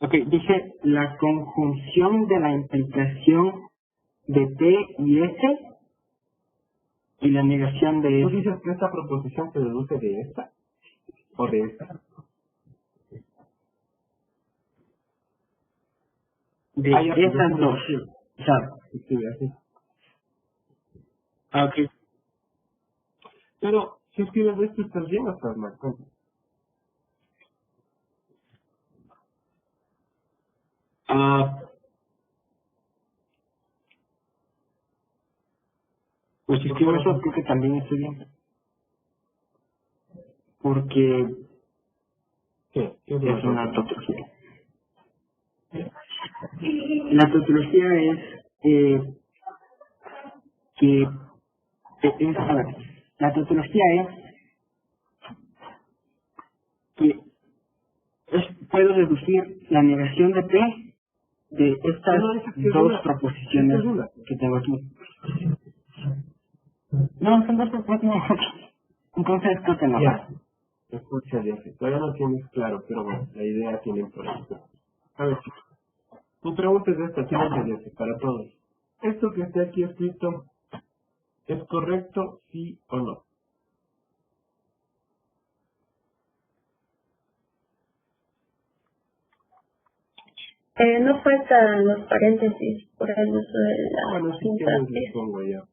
Speaker 5: Ok, dije la conjunción de la implicación de P y S y la negación de
Speaker 1: ¿Tú
Speaker 5: S.
Speaker 1: dices que esta proposición se deduce de esta? o de esta.
Speaker 5: De esas dos. O sea,
Speaker 1: Escribe así.
Speaker 5: ok.
Speaker 1: Pero si escribes esto, ¿estás bien o estás mal? Cuéntame.
Speaker 5: Pues si escribo eso, creo que también estoy bien. Porque
Speaker 1: ¿Qué? ¿Qué es
Speaker 5: es una tautología. La tautología es que a ver, la tautología es que puedo deducir la negación de P de estas dos proposiciones que tengo aquí. No, son dos proposiciones. Entonces creo que no.
Speaker 1: Ya. Escucha, Jesse. Todavía no tienes claro, pero bueno, la idea tiene por ahí. A ver, chicos. Mi pregunta es esta, silencio, Jesse, para todos. ¿Esto que está aquí escrito es correcto, sí o no?
Speaker 2: No faltan los paréntesis por el uso de la
Speaker 1: Bueno, si quieres le
Speaker 2: sintaxis.
Speaker 1: pongo yo.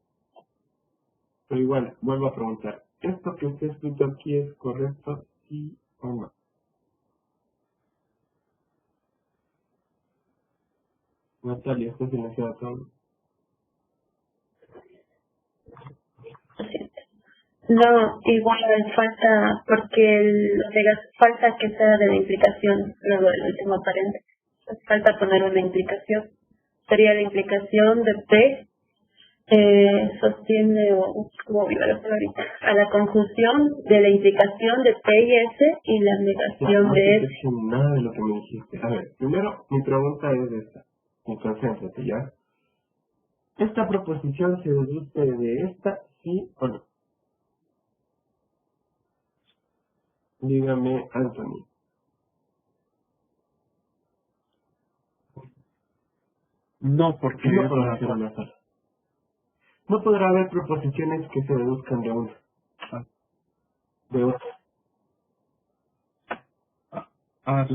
Speaker 1: Pero igual, vuelvo a preguntar. ¿Esto que está escrito aquí es correcto, sí o no? Natalia, está silenciado todo.
Speaker 2: No, igual falta, porque falta que sea de la implicación, luego del último paréntesis. Falta poner una implicación. Sería la implicación de P, sostiene, o como olvidar la palabra, a la conjunción de la implicación de P y S y la
Speaker 1: Ya,
Speaker 2: negación
Speaker 1: no
Speaker 2: de
Speaker 1: te
Speaker 2: S.
Speaker 1: escuché nada de lo que me dijiste. A ver, primero, mi pregunta es esta. Y concéntrate, ¿ya? ¿Esta proposición se deduce de esta, sí o no? Dígame, Anthony.
Speaker 3: No, porque
Speaker 1: No
Speaker 3: es
Speaker 1: podrá
Speaker 3: una
Speaker 1: ser
Speaker 3: sola.
Speaker 1: una sola. No podrá haber proposiciones que se deduzcan de una. De otra.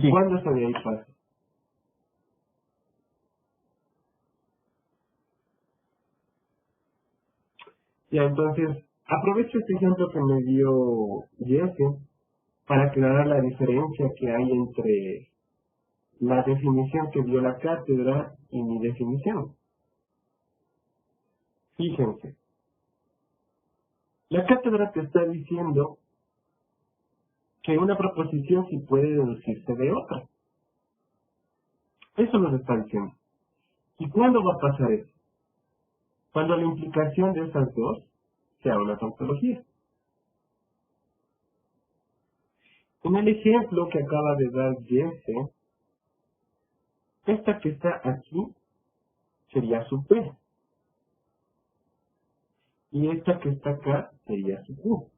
Speaker 3: Sí.
Speaker 1: ¿Cuándo se de ahí pasa? Ya, entonces, aprovecho este ejemplo que me dio Jesse para aclarar la diferencia que hay entre la definición que dio la cátedra y mi definición. Fíjense, la cátedra te está diciendo que una proposición sí puede deducirse de otra. Eso nos está diciendo. ¿Y cuándo va a pasar eso? Cuando la implicación de esas dos sea una tautología. En el ejemplo que acaba de dar Jesse, esta que está aquí sería su P. Y esta que está acá sería su Q.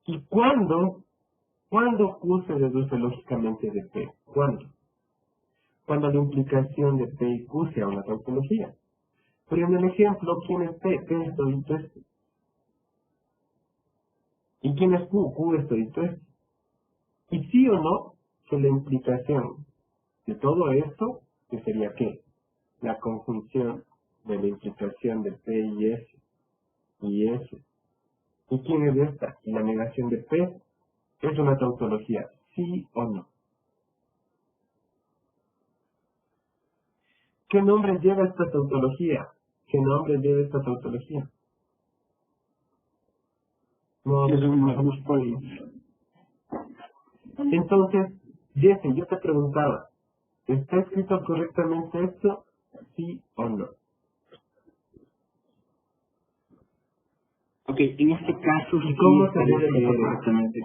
Speaker 1: ¿Y cuándo Q se deduce lógicamente de P? ¿Cuándo? Cuando la implicación de P y Q sea una tautología. Pero en el ejemplo, ¿quién es P? P es todito esto. ¿Y quién es Q? Q es todito esto. Y sí o no, que la implicación de todo esto, que sería ¿qué? La conjunción de la implicación de P y S y S. ¿Y quién es esta? Y la negación de P es una tautología, ¿sí o no? ¿Qué nombre lleva esta tautología? ¿Qué nombre lleva esta tautología? No,
Speaker 5: Es un modus pollis.
Speaker 1: entonces, Jesse, yo te preguntaba, ¿está escrito correctamente esto? ¿Sí o no?
Speaker 5: Ok, en este caso
Speaker 1: ¿Y
Speaker 5: sí
Speaker 1: cómo se
Speaker 5: parece
Speaker 1: debe leer
Speaker 5: correctamente.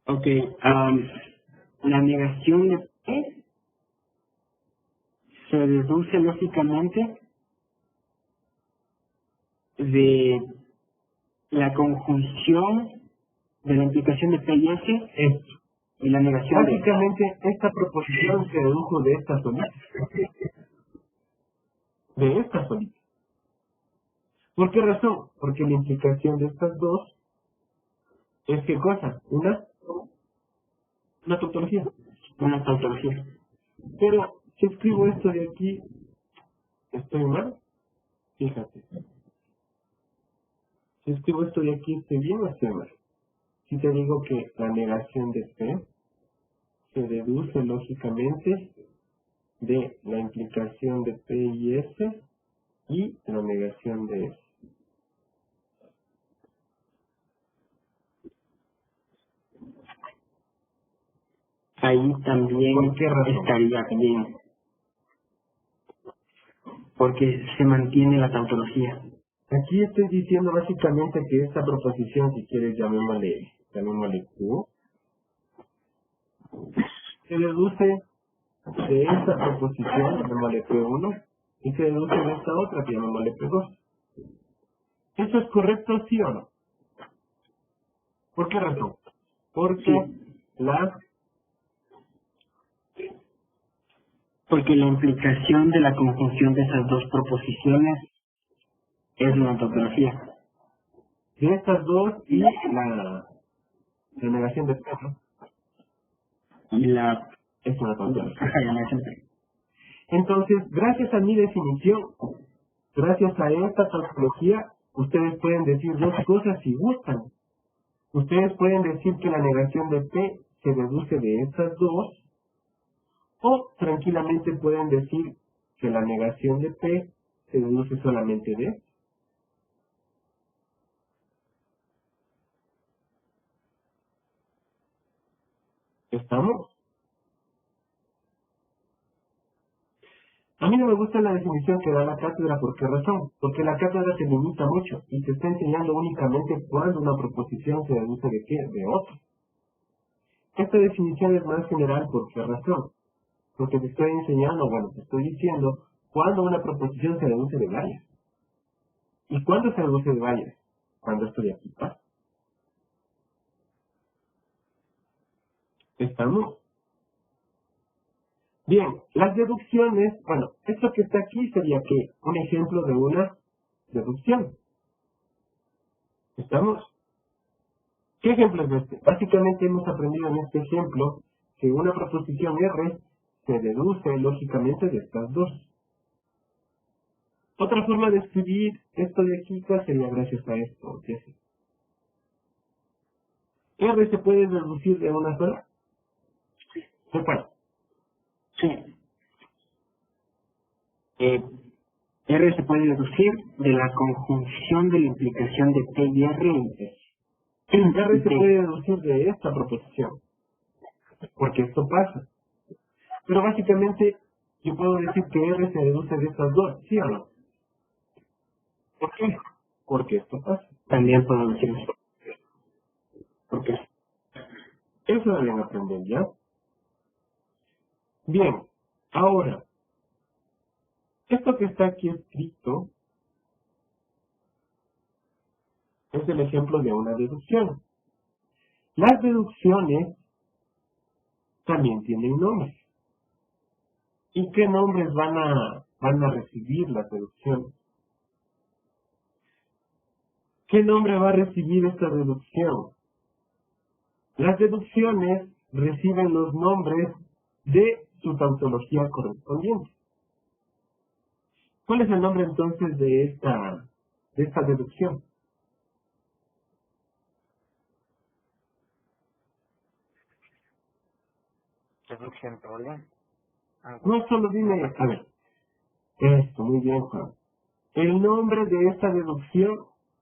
Speaker 5: Ok, la negación de P se deduce lógicamente de la conjunción de la implicación de P y S
Speaker 1: Esto.
Speaker 5: y la negación de S.
Speaker 1: Básicamente, esta proposición se dedujo de esta solita. De esta solita. ¿Por qué razón? Porque la implicación de estas dos es ¿qué cosa? Una tautología.
Speaker 5: Una tautología.
Speaker 1: Pero si escribo esto de aquí, ¿estoy mal? Fíjate. Si escribo esto de aquí, ¿estoy bien o estoy mal? Si te digo que la negación de P se deduce lógicamente de la implicación de P y S y la negación de S.
Speaker 5: Ahí también
Speaker 1: ¿Por qué razón?
Speaker 5: estaría bien, porque se mantiene la tautología.
Speaker 1: Aquí estoy diciendo básicamente que esta proposición, si quieres llamémosle Q, se deduce de esta proposición, llamémosle P1, y se deduce de esta otra, que llamémosle P2. ¿Eso es correcto, sí o no? ¿Por qué razón? Porque
Speaker 5: Porque la implicación de la conjunción de esas dos proposiciones es una tautología.
Speaker 1: de estas dos y la negación de P, ¿no?
Speaker 5: Y la...
Speaker 1: Es una tautología.
Speaker 5: Ajá, ya me hacen-
Speaker 1: Entonces, gracias a mi definición, gracias a esta tautología, ustedes pueden decir dos cosas si gustan. Ustedes pueden decir que la negación de P se deduce de estas dos, o tranquilamente pueden decir que la negación de P se deduce solamente de. ¿Estamos? A mí no me gusta la definición que da la cátedra. ¿Por qué razón? Porque la cátedra se limita mucho y te está enseñando únicamente cuando una proposición se deduce de qué, de otra. Esta definición es más general. ¿Por qué razón? Porque te estoy enseñando, bueno, te estoy diciendo cuando una proposición se deduce de varias. ¿Y cuándo se deduce de varias? Cuando esto de aquí pasa. ¿Estamos? Bien, las deducciones, bueno, esto que está aquí sería que un ejemplo de una deducción. ¿Estamos? ¿Qué ejemplo es este? Básicamente hemos aprendido en este ejemplo que una proposición R se deduce lógicamente de estas dos. Otra forma de escribir esto de aquí, ¿cuál sería gracias a esto, Jesse? R se puede deducir de una sola. ¿Se puede?
Speaker 5: Sí. R se puede deducir de la conjunción de la implicación de P y R entre
Speaker 1: R se puede deducir de esta proposición, porque esto pasa. Pero básicamente yo puedo decir que R se deduce de estas dos, ¿sí o no? ¿Por qué? Porque esto pasa.
Speaker 5: También puedo decir eso.
Speaker 1: Porque eso deben aprender ya. Bien, ahora, esto que está aquí escrito es el ejemplo de una deducción. Las deducciones también tienen nombres. ¿Y qué nombres van a recibir las deducciones? ¿Qué nombre va a recibir esta deducción? Las deducciones reciben los nombres de su tautología correspondiente. ¿Cuál es el nombre entonces de esta deducción?
Speaker 4: Deducción doble.
Speaker 1: No solo dime, a ver, esto, muy bien, Juan. El nombre de esta deducción,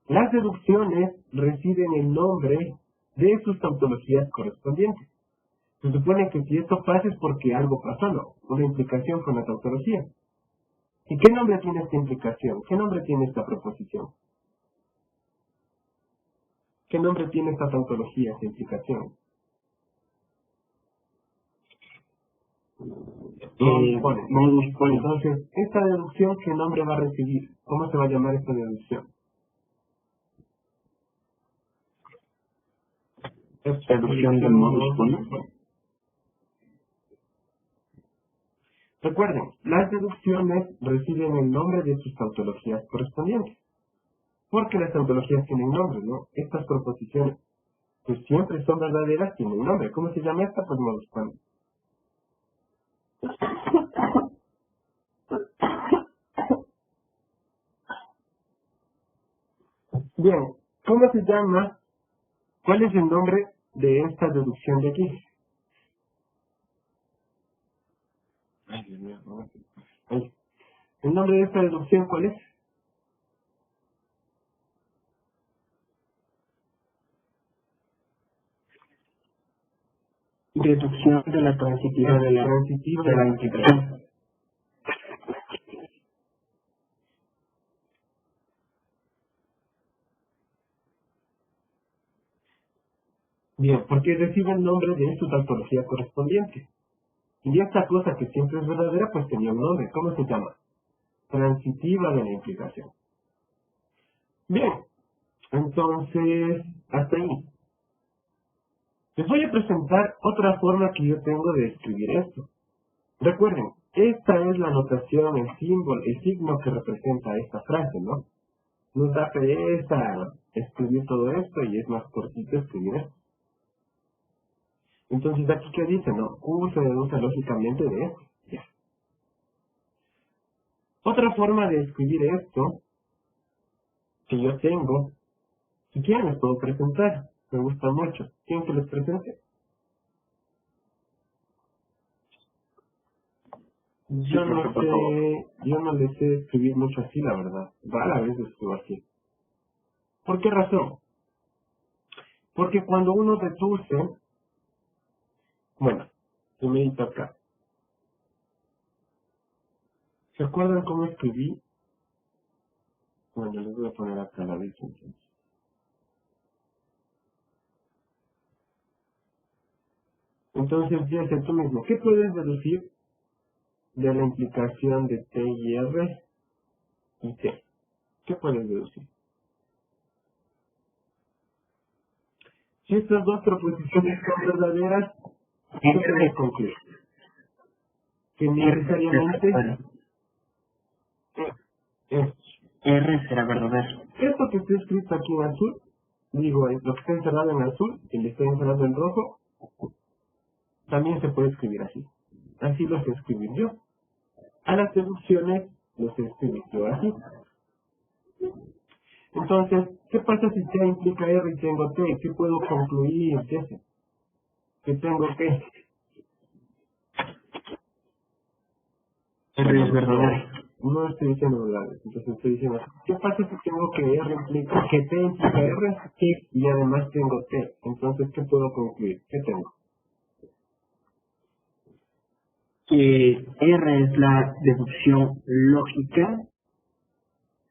Speaker 1: las deducciones reciben el nombre de sus tautologías correspondientes. Se supone que si esto pasa es porque algo pasó, ¿no? Una implicación con la tautología. ¿Y qué nombre tiene esta implicación? ¿Qué nombre tiene esta proposición? ¿Qué nombre tiene esta tautología, esta implicación?
Speaker 5: Modus ponens.
Speaker 1: Entonces, esta deducción, ¿qué nombre va a recibir? ¿Cómo se va a llamar esta deducción?
Speaker 5: Deducción del modus ponens.
Speaker 1: Recuerden, las deducciones reciben el nombre de sus tautologías correspondientes. Porque las tautologías tienen nombre, ¿no? Estas proposiciones, que siempre son verdaderas, tienen nombre. ¿Cómo se llama esta? Pues me respondo. Bien, ¿cómo se llama? ¿Cuál es el nombre de esta deducción de aquí? Ay, Dios mío, no. Ay. ¿El nombre de esta deducción cuál es?
Speaker 5: Deducción de la transitiva de la
Speaker 1: Transitiva de la
Speaker 5: implicación.
Speaker 1: Bien, porque recibe el nombre de su tautología correspondiente. Y esta cosa que siempre es verdadera, pues tenía un nombre. ¿Cómo se llama? Transitiva de la implicación. Bien, entonces, hasta ahí. Les voy a presentar otra forma que yo tengo de escribir esto. Recuerden, esta es la notación, el símbolo, el signo que representa esta frase, ¿no? Nos da pereza escribir todo esto y es más cortito escribir esto. Entonces, aquí que dice, ¿no? Q se deduce lógicamente de esto. Ya. Otra forma de escribir esto que yo tengo, si quieren les puedo presentar, me gusta mucho. ¿Quieren que les presente? Yo no les sé escribir mucho así, la verdad. Rara vez escribo así. ¿Por qué razón? Porque cuando uno deduce, bueno, se me edita acá. ¿Se acuerdan cómo escribí? Bueno, les voy a poner acá la vez entonces. Entonces, fíjate tú mismo, ¿qué puedes deducir de la implicación de T y R y T? ¿Qué puedes deducir? Si estas dos proposiciones son verdaderas, ¿qué puedes concluir? Que necesariamente es
Speaker 5: R será verdadero.
Speaker 1: esto que está escrito aquí en azul, digo, lo que está encerrado en azul y le está encerrado en rojo, también se puede escribir así. Así lo sé escribir yo. A las deducciones lo sé escribir yo así. Entonces, ¿qué pasa si T implica R y tengo T? ¿Qué puedo concluir? ¿Qué sé? Que tengo que
Speaker 5: R es verdadero.
Speaker 1: no estoy diciendo verdades, entonces estoy diciendo, ¿qué pasa si tengo que R implica, que T implica R y además tengo T? Entonces, ¿qué puedo concluir? ¿Qué tengo?
Speaker 5: Que R es la deducción lógica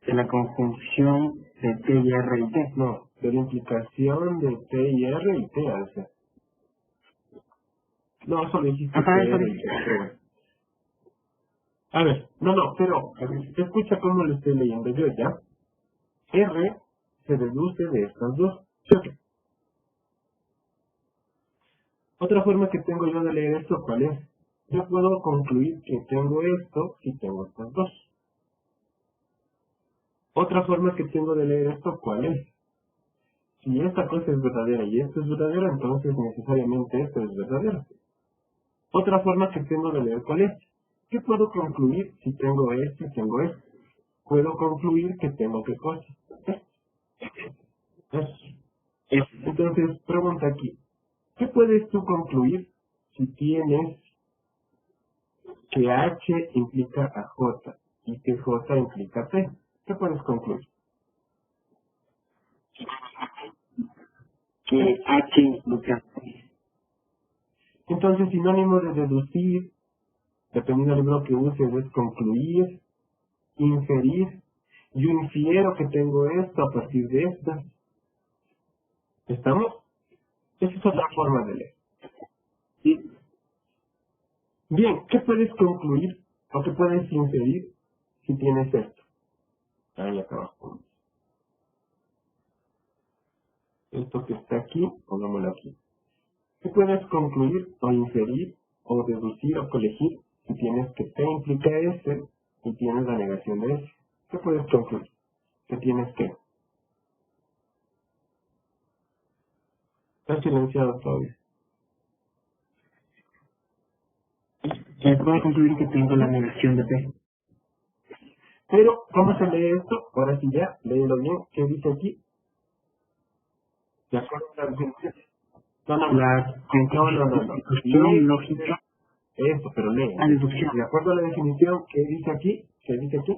Speaker 5: de la conjunción de T y R y T.
Speaker 1: No, de la implicación de T y R y T, o sea. No, solo dijiste
Speaker 5: Ajá,
Speaker 1: T,
Speaker 5: eso
Speaker 1: R y
Speaker 5: dice.
Speaker 1: T, pero bueno. A ver, pero, escucha cómo lo estoy leyendo yo, ¿ya? R se deduce de estas dos, ¿cierto? Otra forma que tengo yo de leer esto, ¿cuál es? Yo puedo concluir que tengo esto si tengo estas dos. Otra forma que tengo de leer esto, ¿cuál es? Si esta cosa es verdadera y esto es verdadero, entonces necesariamente esto es verdadero. Otra forma que tengo de leer, ¿cuál es? ¿Qué puedo concluir si tengo esto y tengo esto? Puedo concluir que tengo qué cosa. Entonces, pregunta aquí. ¿Qué puedes tú concluir si tienes que H implica a J y que J implica a T? ¿Qué puedes concluir?
Speaker 5: Que H implica.
Speaker 1: Entonces, sinónimo de deducir, dependiendo del libro que uses, es concluir, inferir. Yo infiero que tengo esto a partir de esto. ¿Estamos? Esa es otra forma de leer. ¿Sí? Bien, ¿qué puedes concluir o qué puedes inferir si tienes esto? Ahí acá abajo. Esto que está aquí, pongámoslo aquí. ¿Qué puedes concluir o inferir o deducir o colegir si tienes que T implica S y tienes la negación de S? ¿Qué puedes concluir? ¿Qué tienes que? Está silenciado todavía.
Speaker 5: Puedo concluir que tengo la negación de P.
Speaker 1: Pero, ¿cómo se lee esto? Ahora sí ya, léelo bien. ¿Qué dice aquí? ¿De acuerdo a la definición?
Speaker 5: La conclusión lógica.
Speaker 1: Eso, pero lee.
Speaker 5: La deducción.
Speaker 1: De acuerdo a la definición, ¿qué dice aquí? ¿Qué dice aquí?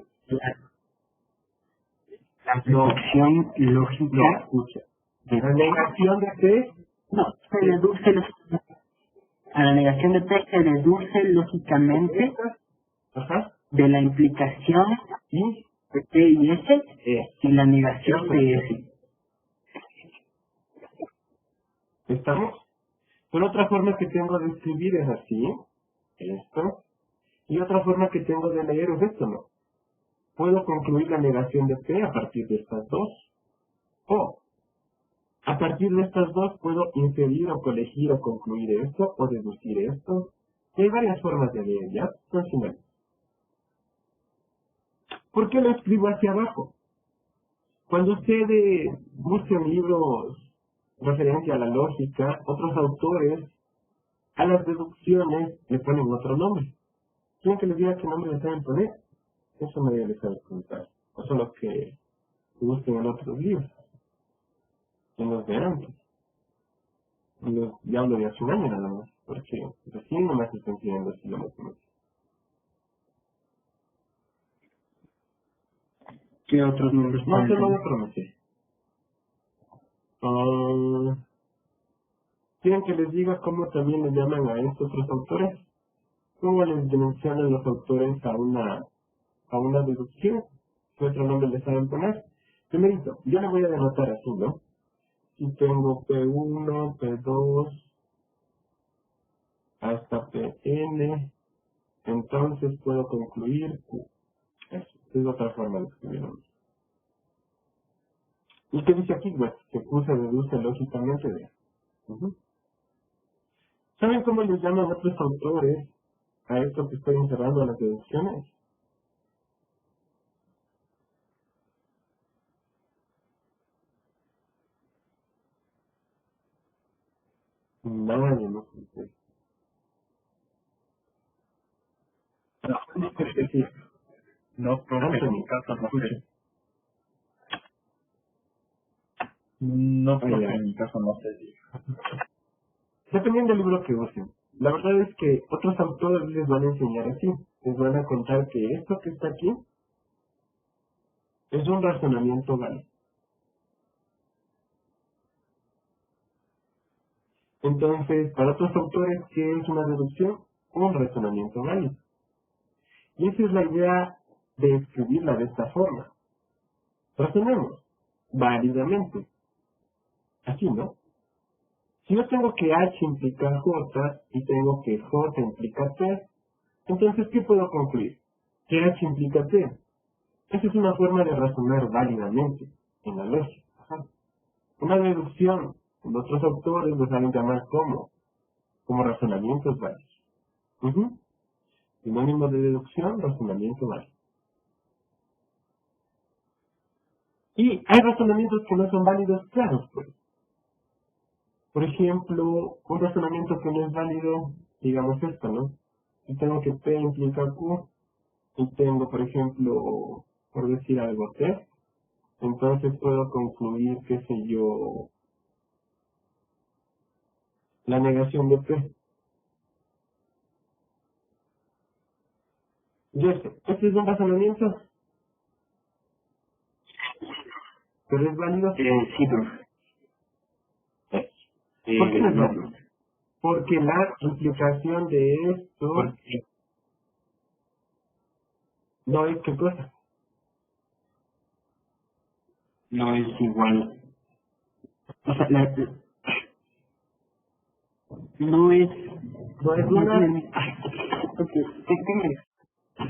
Speaker 5: La deducción lógica.
Speaker 1: No, escucha. La negación de P.
Speaker 5: No, se deduce a la negación de P se deduce lógicamente
Speaker 1: Ajá.
Speaker 5: de la implicación
Speaker 1: Y
Speaker 5: de P y S y la negación de S.
Speaker 1: ¿estamos? Pero otra forma que tengo de escribir es así, esto, y otra forma que tengo de leer es esto, ¿no? Puedo concluir la negación de P a partir de estas dos, o a partir de estas dos puedo inferir o colegir o concluir esto, o deducir esto, y hay varias formas de leer, ¿ya? Al final. ¿Por qué lo escribo hacia abajo? Cuando ustedes busquen libros referencia a la lógica, otros autores a las deducciones le ponen otro nombre. ¿Quieren que les diga qué nombre le saben poner? Eso nadie les sabe contar. O solo que busquen en otros libros. En los de antes. Ya hablo de hace un año nada más. Porque recién nomás se están pidiendo así la matemática.
Speaker 5: ¿Qué otros nombres
Speaker 1: No, se lo
Speaker 5: ponen?
Speaker 1: voy a prometer. ¿Quieren que les diga cómo también le llaman a estos otros autores? ¿Cómo les mencionan los autores a una deducción? ¿Qué otro nombre le saben poner? Primerito, yo le voy a denotar así, ¿no? Si tengo P1, P2, hasta Pn, entonces puedo concluir Q. Eso, es otra forma de escribirlo. ¿Y qué dice aquí? Pues que Q se deduce lógicamente de... ¿Saben cómo les llaman otros autores a esto que estoy encerrando a las deducciones? Nadie, no sé. Sí.
Speaker 3: No, profe, en mi caso no sé. No, profe, en mi caso no sé.
Speaker 1: Dependiendo del libro que usen. La verdad es que otros autores les van a enseñar así. Les van a contar que esto que está aquí es un razonamiento válido. Entonces, para otros autores, ¿qué es una deducción? Un razonamiento válido. Y esa es la idea de escribirla de esta forma. Razonemos válidamente. Así, ¿no? Si yo tengo que H implica J y tengo que J implica T, entonces, ¿qué puedo concluir? Que H implica T. Esa es una forma de razonar válidamente en la lógica. Ajá. Una deducción, otros autores lo saben llamar como razonamientos válidos. Sinónimo de deducción, razonamiento válido. Y hay razonamientos que no son válidos claros, pues. Por ejemplo, un razonamiento que no es válido, digamos esto, ¿no? Si tengo que P implica Q, y tengo, por ejemplo, por decir algo, T, entonces puedo concluir, qué sé yo, la negación de P. Y este es un razonamiento, pero es válido.
Speaker 5: Sí, profe.
Speaker 1: ¿Por qué no es válido? Porque la implicación de esto no es qué cosa.
Speaker 5: No es igual. O sea, no es...
Speaker 1: No es una...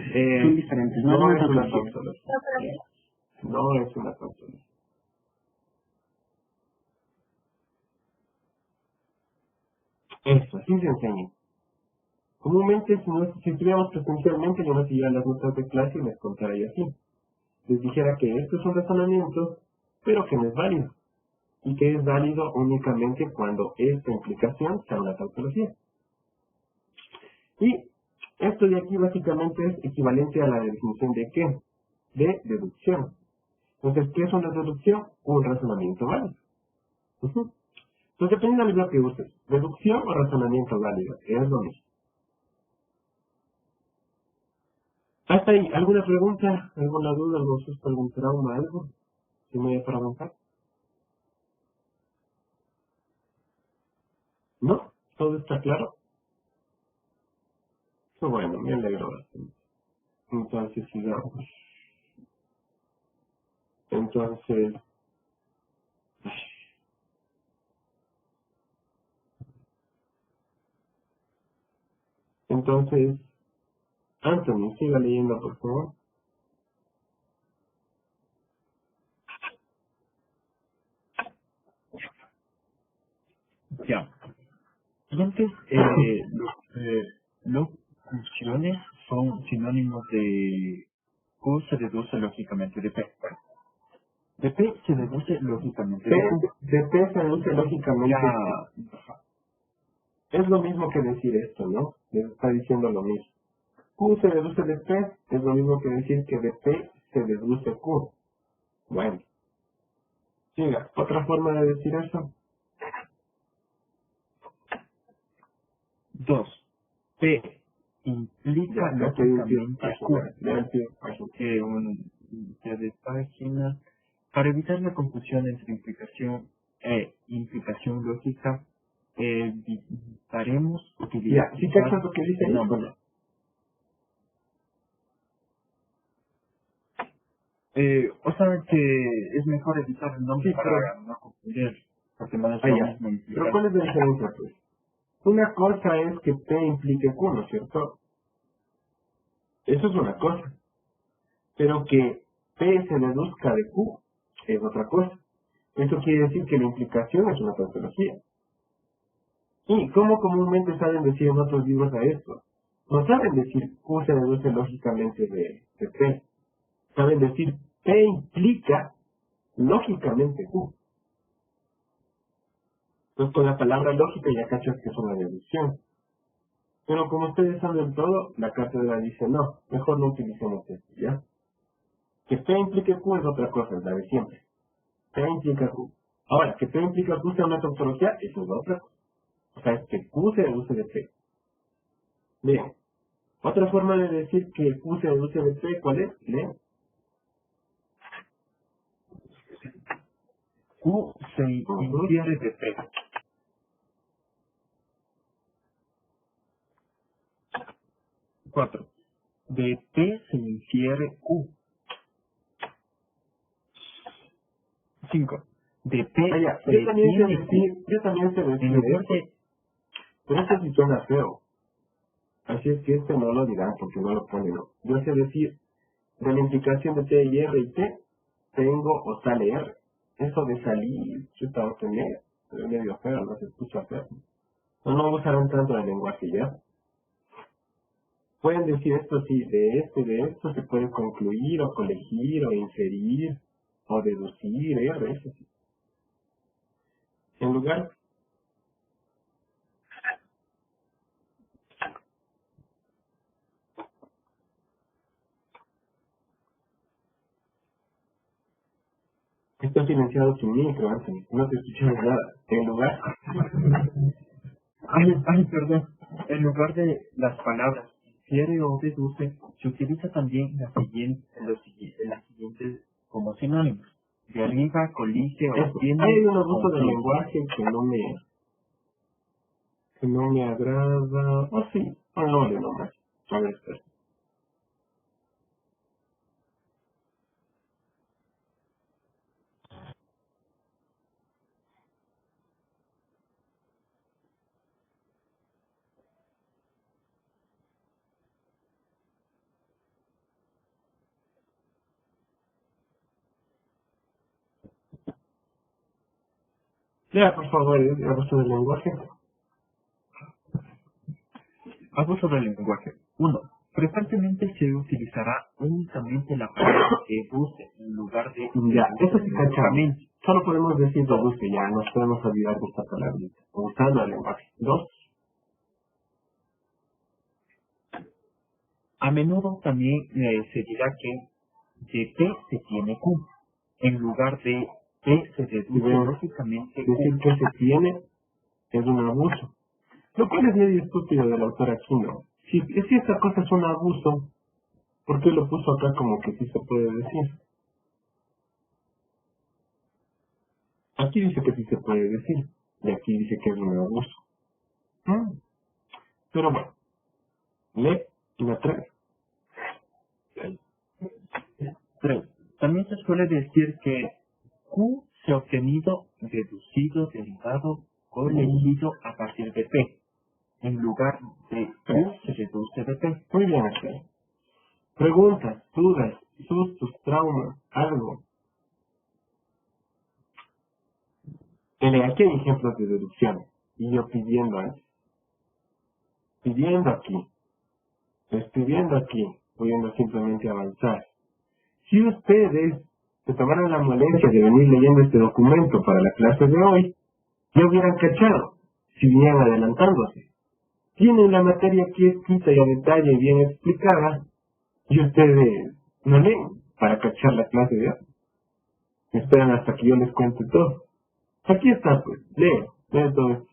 Speaker 5: son diferentes.
Speaker 1: No
Speaker 5: No
Speaker 1: es una
Speaker 5: tautología.
Speaker 1: tautología. No es una tautología. Eso, así se enseña. Comúnmente, si estuviéramos presencialmente, yo me siguiera las notas de clase y les contara yo así. Les dijera que esto es un razonamiento, pero que no es válido. y que es válido únicamente cuando esta implicación sea una tautología. Y esto de aquí básicamente es equivalente a la definición de ¿qué? De deducción. Entonces, ¿qué es una deducción? Un razonamiento válido. Ujú. Entonces, dependiendo del bloque que uses, deducción o razonamiento válido, es lo mismo. ¿Hasta ahí? ¿Alguna pregunta? ¿Alguna duda? ¿Algún susto? ¿Algún trauma? ¿Algo? ¿Se me para avanzar? ¿No? ¿Todo está claro? Qué bueno, me alegro bastante. Entonces, sigamos. Entonces, Anthony, siga leyendo, por favor.
Speaker 3: Ya. Entonces, locuciones son sinónimos de Q se deduce lógicamente de P. Bueno, de P se deduce lógicamente de Q.
Speaker 1: De P se deduce lógicamente.
Speaker 3: Ya.
Speaker 1: Es lo mismo que decir esto, ¿no? Les está diciendo lo mismo. Q se deduce de P, es lo mismo que decir que de P se deduce Q. Bueno, siga. ¿Otra forma de decir eso?
Speaker 3: 2. P implica
Speaker 1: Ya te dice
Speaker 3: lógicamente Q.
Speaker 1: página.
Speaker 3: Que un inicio de página. Para evitar la confusión entre implicación e implicación lógica, evitaremos utilizar...
Speaker 1: Ya, ¿sí cachas lo que dice ahí?
Speaker 3: No,
Speaker 1: Bueno.
Speaker 3: O sea que es mejor evitar el nombre
Speaker 1: Sí,
Speaker 3: para no confundir, porque no es
Speaker 1: Ah,
Speaker 3: lo
Speaker 1: ya.
Speaker 3: mismo implicar.
Speaker 1: Pero ¿cuál es la diferencia, pues? Una cosa es que P implique Q, ¿no es cierto? Eso es una cosa. Pero que P se deduzca de Q es otra cosa. Eso quiere decir que la implicación es una tautología. ¿Y cómo comúnmente saben decir en otros libros a esto? No saben decir Q se deduce lógicamente de P. Saben decir P implica lógicamente Q. Entonces con la palabra lógica ya cachas que es una deducción. Pero como ustedes saben todo, la cátedra dice no, mejor no utilicemos esto, ¿ya? Que P implique Q es otra cosa, es la de siempre. P implica Q. Ahora, que P implica Q sea una tautología, eso es otra cosa. O sea, es que Q se deduce de P. Bien. Otra forma de decir que Q se deduce de P, ¿cuál es? Leen.
Speaker 3: Q se infiere de P. 4. De P se infiere Q. 5. De P
Speaker 1: Ah, ya.
Speaker 3: se
Speaker 1: Yo también sé
Speaker 3: tiene
Speaker 1: decir,
Speaker 3: Q.
Speaker 1: yo también sé
Speaker 3: En
Speaker 1: decir
Speaker 3: lugar
Speaker 1: esto.
Speaker 3: de...
Speaker 1: Pero esto sí suena feo. Así es que este no lo dirán porque no lo ponen. No. Yo sé decir, de la implicación de T y R y T, tengo o sale R. Eso de salir, yo estaba medio feo, no se escucha feo. No usarán tanto el lenguaje ya. Pueden decir esto sí, de esto se puede concluir o colegir o inferir o deducir, eso sí. En lugar, está silenciado tu micro, Anthony, no te escuchamos nada. En lugar,
Speaker 3: Perdón. En lugar de las palabras infiere o deduce, se utiliza también las siguientes como sinónimos. Derriba, colige,
Speaker 1: eso.
Speaker 3: obtiene,
Speaker 1: Hay unos usos del
Speaker 3: concluye.
Speaker 1: lenguaje que no me agrada. Oh, sí, pongámosle nomás. A ver, espera. Lea, por favor, el uso del lenguaje.
Speaker 3: Abuso del lenguaje. 1. Frecuentemente se utilizará únicamente la palabra deduce en lugar de
Speaker 1: Ya, eso sí cachamos. Solo podemos decir deduce, ya nos podemos olvidar de esta palabrita. Usando el lenguaje. 2.
Speaker 3: A menudo también se dirá que de P se tiene Q. En lugar de P se deduce lógicamente Q.
Speaker 1: Decir que se tiene es un abuso. Lo cual es medio estúpido del autor aquí, ¿no? Si esta cosa es un abuso, ¿por qué lo puso acá como que sí se puede decir? Aquí dice que sí se puede decir, y aquí dice que es un abuso. Pero bueno, lee la 3.
Speaker 3: 3. También se suele decir que Q se ha obtenido, deducido, derivado o elegido a partir de P. En lugar de Q se deduce de P.
Speaker 1: Muy bien, aquí. Preguntas, dudas, sustos, traumas, algo. Aquí hay ejemplos de deducción. Y yo pidiendo antes. Pidiendo aquí. Escribiendo aquí. Pudiendo simplemente avanzar. Si ustedes se tomaran la molestia de venir leyendo este documento para la clase de hoy, ya hubieran cachado, si vinieran adelantándose. Tienen la materia aquí escrita y a detalle bien explicada, y ustedes no leen para cachar la clase de hoy. Esperan hasta que yo les cuente todo. Aquí está, pues, lee todo esto.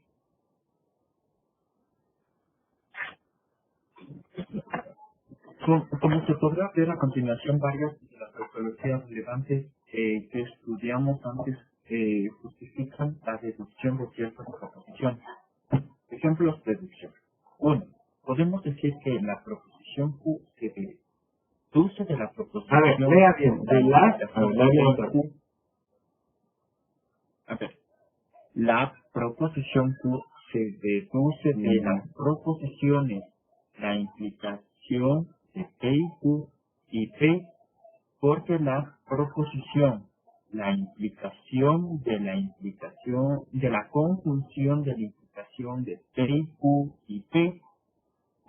Speaker 3: Como se podrá ver a continuación, varias de las metodologías relevantes que estudiamos antes justifican la deducción de ciertas proposiciones. Ejemplos de deducción. 1. Podemos decir que la proposición Q se deduce de la proposición...
Speaker 1: A ver, lea bien. De
Speaker 3: la proposición Q se deduce de las proposiciones, la implicación de P y Q y P, porque la proposición, la implicación, de la conjunción de la implicación de P y P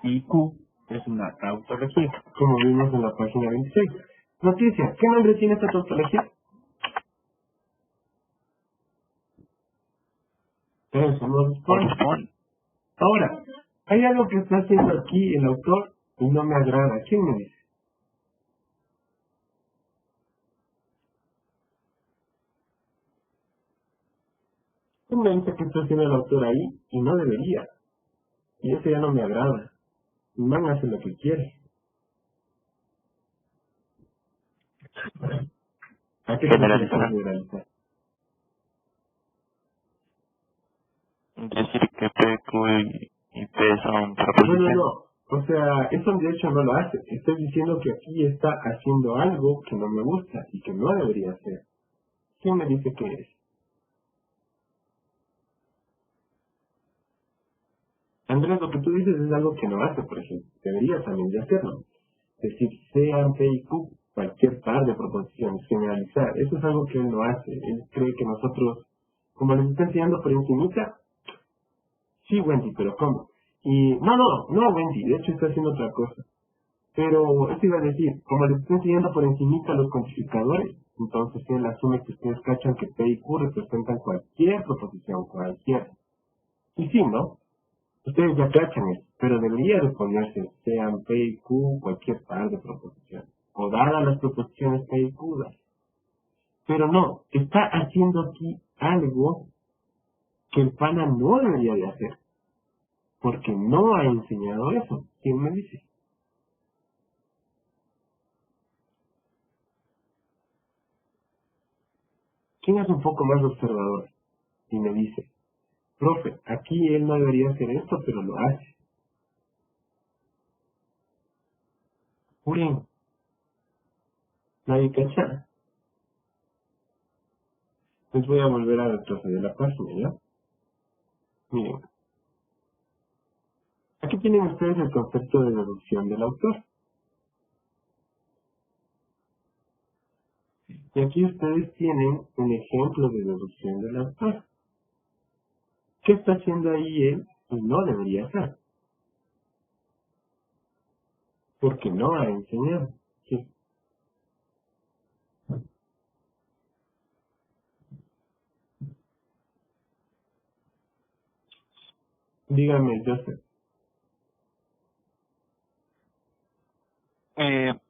Speaker 3: y Q es una tautología.
Speaker 1: Como vimos en la página 26. Noticia, ¿qué nombre tiene esta tautología? Eso no responde. Ahora, hay algo que está haciendo aquí el autor y no me agrada. ¿Quién me dice? ¿Quién me dice que está haciendo el autor ahí y no debería? Y eso ya no me agrada. El man hace lo que quiere. ¿A qué
Speaker 4: Generalizar.
Speaker 1: generalizar?
Speaker 4: Decir que P, Q y P son
Speaker 1: No.
Speaker 4: proposiciones.
Speaker 1: O sea, eso de hecho no lo hace. Estoy diciendo que aquí está haciendo algo que no me gusta y que no debería hacer. ¿Quién me dice que es? Andrés, lo que tú dices es algo que no hace, por ejemplo. Debería también de hacerlo. Decir sean P y Q, cualquier par de proposiciones, generalizar. Eso es algo que él no hace. Él cree que nosotros, como les está enseñando por encimita, sí, Wendy, pero ¿cómo? Y no, Wendy, de hecho está haciendo otra cosa. Pero esto iba a decir, como les estoy enseñando por encimita los cuantificadores, entonces él asume que ustedes cachan que P y Q representan cualquier proposición, cualquier. Y sí, ¿no? Ustedes ya cachan eso, pero debería de ponerse, sean P y Q, cualquier par de proposiciones. O dadas las proposiciones P y Q. Pero no, está haciendo aquí algo que el pana no debería de hacer. Porque no ha enseñado eso. ¿Quién me dice? ¿Quién es un poco más observador? Y me dice, profe, aquí él no debería hacer esto, pero lo hace. Miren, nadie cacha. Les voy a volver a retroceder la página, ¿ya? Miren, aquí tienen ustedes el concepto de deducción del autor. Y aquí ustedes tienen un ejemplo de deducción del autor. ¿Qué está haciendo ahí él? Y no debería hacer. Porque no ha enseñado. ¿Sí? Dígame, Joseph.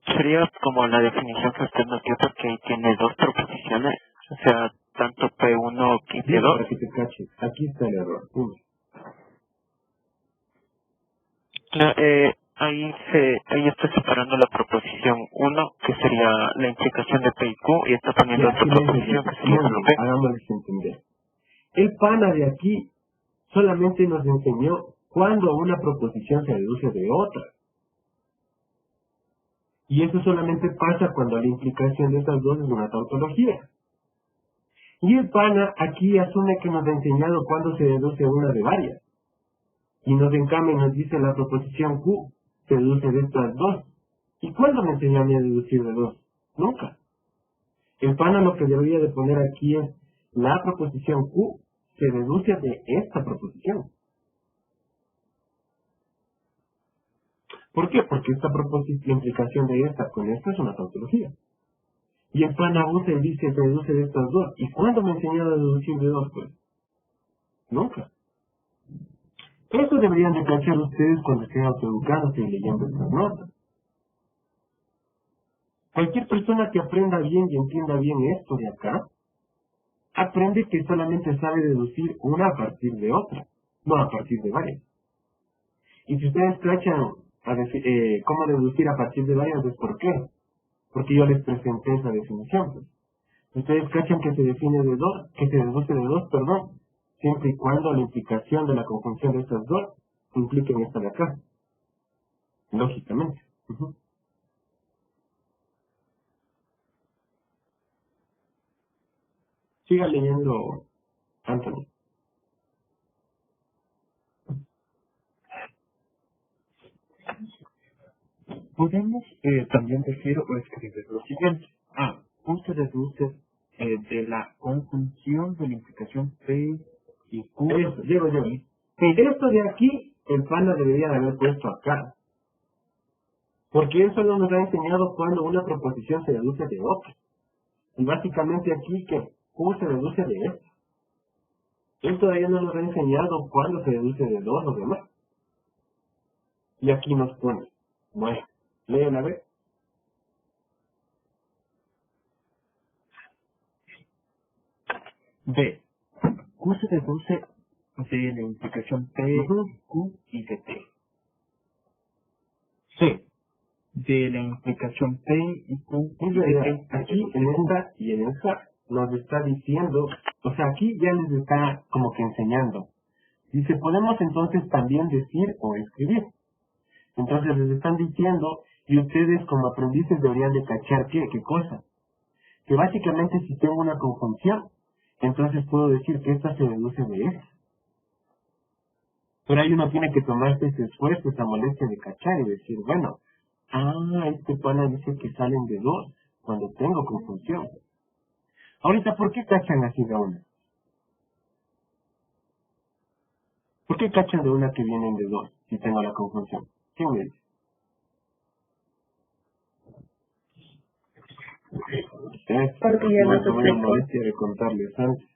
Speaker 4: Sería como la definición que usted nos dio porque ahí tiene dos proposiciones, o sea, tanto P1 y
Speaker 1: Digo,
Speaker 4: P2.
Speaker 1: para que te caches. Aquí está el error. Uno.
Speaker 4: Ahí está separando la proposición 1, que sería la implicación de P y Q, y está poniendo
Speaker 1: Ya,
Speaker 4: otra proposición que sería
Speaker 1: muy
Speaker 4: solo
Speaker 1: bien,
Speaker 4: P.
Speaker 1: hagámosles entender. El pana de aquí solamente nos enseñó cuándo una proposición se deduce de otra. Y eso solamente pasa cuando la implicación de estas dos es una tautología. Y el pana aquí asume que nos ha enseñado cuándo se deduce una de varias. Y nos encambia y nos dice la proposición Q se deduce de estas dos. ¿Y cuándo me enseñó a mí a deducir de dos? Nunca. El pana lo que debería de poner aquí es la proposición Q se deduce de esta proposición. ¿Por qué? Porque esta proposición, la implicación de esta con esta es una tautología. Y el pana usa y dice se deduce de estas dos. ¿Y cuándo me enseñó a deducir de dos? Pues nunca. Eso deberían de cachar ustedes cuando estén autoeducándose y leyendo estas notas. Cualquier persona que aprenda bien y entienda bien esto de acá, aprende que solamente sabe deducir una a partir de otra, no a partir de varias. Y si ustedes cachan cómo deducir a partir de varias, ¿es por qué? Porque yo les presenté esa definición. Pues. Ustedes cachan que se define de dos, que se deduce de dos, perdón, siempre y cuando la implicación de la conjunción de estas dos implique en esta de acá. Lógicamente. Ujú. Siga leyendo, Anthony.
Speaker 3: Podemos también decir o escribir lo siguiente. Q se deduce de la conjunción de la implicación P y Q.
Speaker 1: Eso, llego. Esto de aquí, el pana debería de haber puesto acá. Porque eso no nos ha enseñado cuando una proposición se deduce de otra. Y básicamente aquí que Q se deduce de esto. Él todavía no nos ha enseñado cuándo se deduce de dos o de más. Y aquí nos pone. Bueno, léela a ver.
Speaker 3: B. Q se deduce de la implicación P, Q y de T.
Speaker 1: Sí.
Speaker 3: De la implicación P y Q
Speaker 1: En
Speaker 3: y de
Speaker 1: realidad,
Speaker 3: T.
Speaker 1: aquí en esta y en esta nos está diciendo, o sea, aquí ya les está como que enseñando. Dice, podemos entonces también decir o escribir. Entonces les están diciendo, y ustedes como aprendices deberían de cachar qué cosa. Que básicamente si tengo una conjunción, entonces puedo decir que esta se deduce de esta. Pero ahí uno tiene que tomarse ese esfuerzo, esa molestia de cachar y decir, bueno, este pana dice que salen de dos cuando tengo conjunción. Ahorita, ¿por qué cachan así de una? ¿Por qué cachan de una que vienen de dos si tengo la conjunción? ¿Quién me dice?
Speaker 2: Porque ya
Speaker 1: No
Speaker 2: nos
Speaker 1: tuve la
Speaker 2: explicó.
Speaker 1: molestia de contarles antes.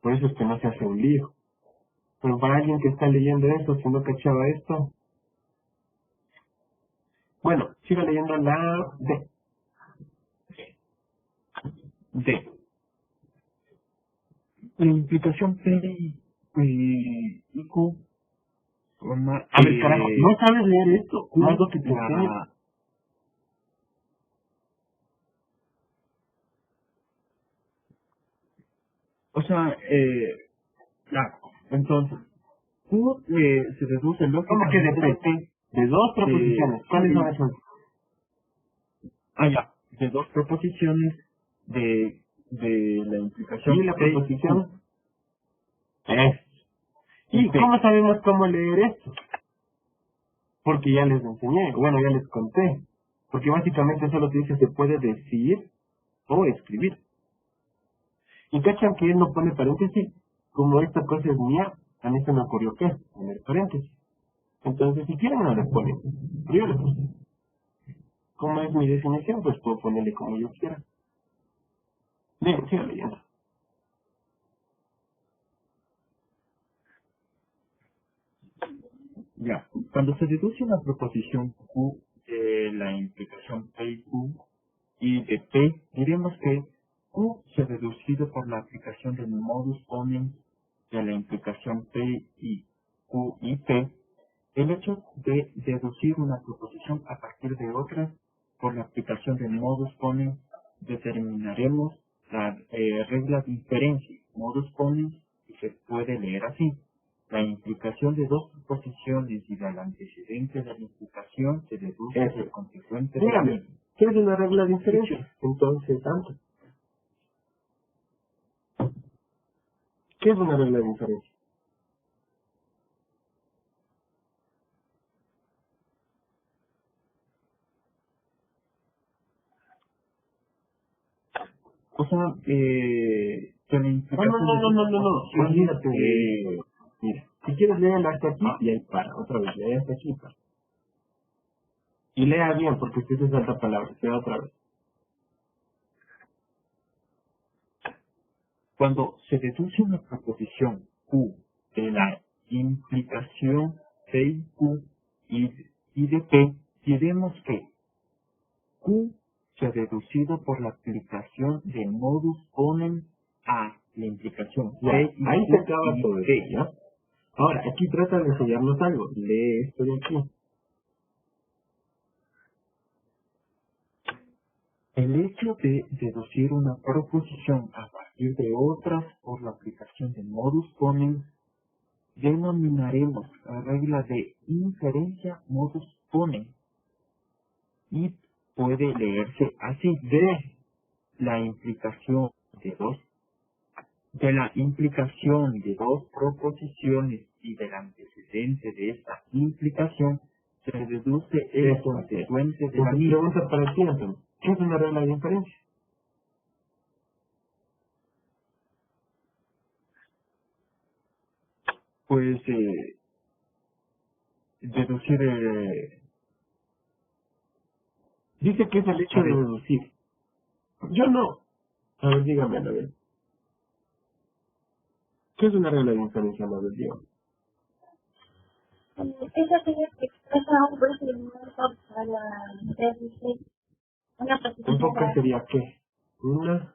Speaker 1: Por eso es que no se hace un lío. Pero para alguien que está leyendo esto, si no cachaba esto... Bueno, sigo leyendo la D.
Speaker 3: D. La implicación P y Q.
Speaker 1: A ver, carajo, ¿no sabes leer esto? No es lo que te enseño.
Speaker 3: O sea, entonces, Q se deduce
Speaker 1: ¿Cómo que de
Speaker 3: lógicamente
Speaker 1: P? De dos proposiciones. ¿Cuáles son esas?
Speaker 3: ya, de dos proposiciones de la implicación
Speaker 1: ¿Y la
Speaker 3: P
Speaker 1: proposición?
Speaker 3: Q.
Speaker 1: ¿Y
Speaker 3: P.
Speaker 1: cómo sabemos cómo leer esto? Porque ya les enseñé, bueno, ya les conté. Porque básicamente solo te dice se puede decir o escribir. Y cachan que él no pone paréntesis. Como esta cosa es mía, a mí se me ocurrió que poner paréntesis. Entonces, si quieren, no le ponen. Pero yo le puse. Como es mi definición, pues puedo ponerle como yo quiera. Bien, sigo leyendo.
Speaker 3: Ya, cuando se deduce una proposición Q de la implicación P y Q y de P, diremos que Q se ha deducido por la aplicación del modus ponens de la implicación P y Q y P. El hecho de deducir una proposición a partir de otra por la aplicación del modus ponens determinaremos la regla de inferencia. Modus ponens se puede leer así: la implicación de dos proposiciones y del antecedente de la implicación se deduce del consecuente de la
Speaker 1: Dígame,
Speaker 3: misma.
Speaker 1: ¿qué es una regla de inferencia? Entonces, tanto. ¿Qué es una regla de inferencia?
Speaker 3: O sea, que la
Speaker 1: No,
Speaker 3: implicación de dos
Speaker 1: no.
Speaker 3: proposiciones,
Speaker 1: Olvídate de... Mira, si quieres leer hasta aquí y ahí para. Otra vez, lee hasta aquí para. Y lea bien, porque si se salta palabras, lea otra vez.
Speaker 3: cuando se deduce una proposición Q de la implicación P y Q y de P, diremos que Q se ha deducido por la aplicación de modus ponens a la implicación
Speaker 1: Ya,
Speaker 3: P y
Speaker 1: ahí
Speaker 3: Q
Speaker 1: se acaba
Speaker 3: y
Speaker 1: todo
Speaker 3: P.
Speaker 1: esto, ¿ya? Ahora, aquí trata de enseñarnos algo. Lee esto de aquí.
Speaker 3: El hecho de deducir una proposición a partir de otras por la aplicación de modus ponens denominaremos la regla de inferencia modus ponens y puede leerse así: la implicación de la implicación de dos proposiciones y del antecedente de esta implicación se deduce el consecuente de la
Speaker 1: Entonces,
Speaker 3: misma.
Speaker 1: pregunta para ti, entonces. ¿Qué es una regla de inferencia?
Speaker 3: Pues deducir
Speaker 1: Dice que es el hecho de deducir. Yo no. A ver, dígame, a ver. ¿Qué es una regla de inferencia, a ver, dígame?
Speaker 2: Esa sería que expresa un procedimiento para deducir una
Speaker 1: En
Speaker 2: proposición
Speaker 1: pocas
Speaker 2: real.
Speaker 1: sería ¿qué? Una...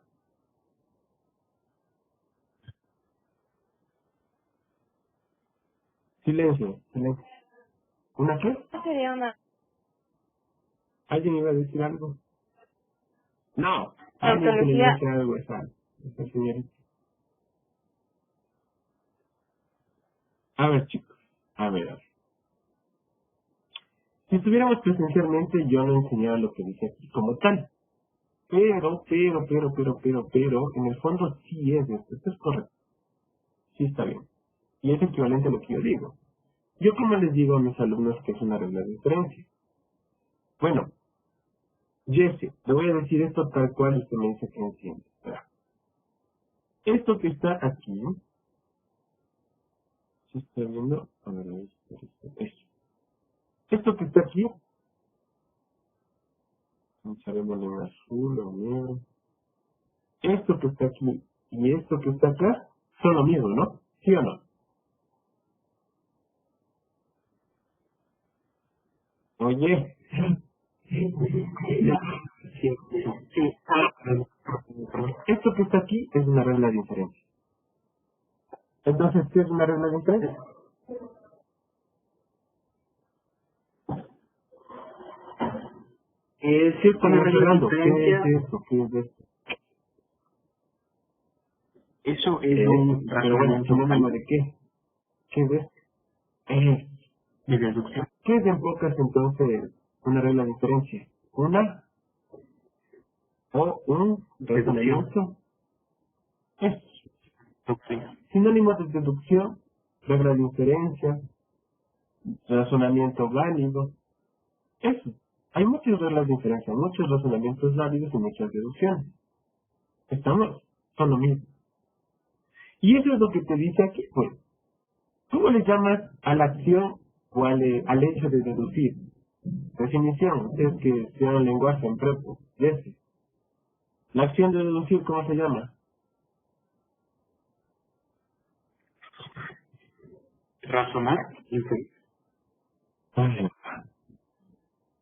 Speaker 1: Silencio. ¿Una qué?
Speaker 2: Esa sería una
Speaker 1: ¿Alguien iba a decir algo? No. Alguien que le
Speaker 2: tautología.
Speaker 1: dice algo a esa señorita. A ver, chicos. A ver. Si estuviéramos presencialmente, yo no enseñaba lo que dice aquí como tal. Pero, en el fondo sí es esto. Esto es correcto. Sí está bien. Y es equivalente a lo que yo digo. Yo como les digo a mis alumnos que es una regla de inferencia. Bueno, Jesse, le voy a decir esto tal cual y usted me dice que entiende. Verá. Esto que está aquí, ¿se está viendo? A ver, eso. Esto que está aquí, sabemos en azul o negro. Esto que está aquí y esto que está acá son lo mismo, ¿no? ¿Sí o no? Oye. Esto que está aquí es una regla de inferencia. Entonces, ¿qué es una regla de inferencia?
Speaker 5: Es cierto, una regla de
Speaker 1: Fernando, ¿qué
Speaker 5: inferencia,
Speaker 1: es esto? ¿Qué es esto?
Speaker 5: eso es un
Speaker 1: Pero bueno,
Speaker 5: razonamiento
Speaker 1: ¿sinónimo de qué? ¿Qué es esto?
Speaker 5: de deducción.
Speaker 1: ¿Qué es en pocas entonces una regla de diferencia? ¿Una o un razonamiento? Es sinónimo de deducción, regla de inferencia, razonamiento válido. Eso. Hay muchas reglas de inferencia, muchos razonamientos válidos y muchas deducciones. Estamos, son lo mismo. Y eso es lo que te dice aquí, pues. ¿Cómo le llamas a la acción o al hecho de deducir? Definición, ustedes que estudiaron lenguaje en prepo, ese. La acción de deducir, ¿cómo se llama?
Speaker 5: Razonar, inferir.
Speaker 1: Ay,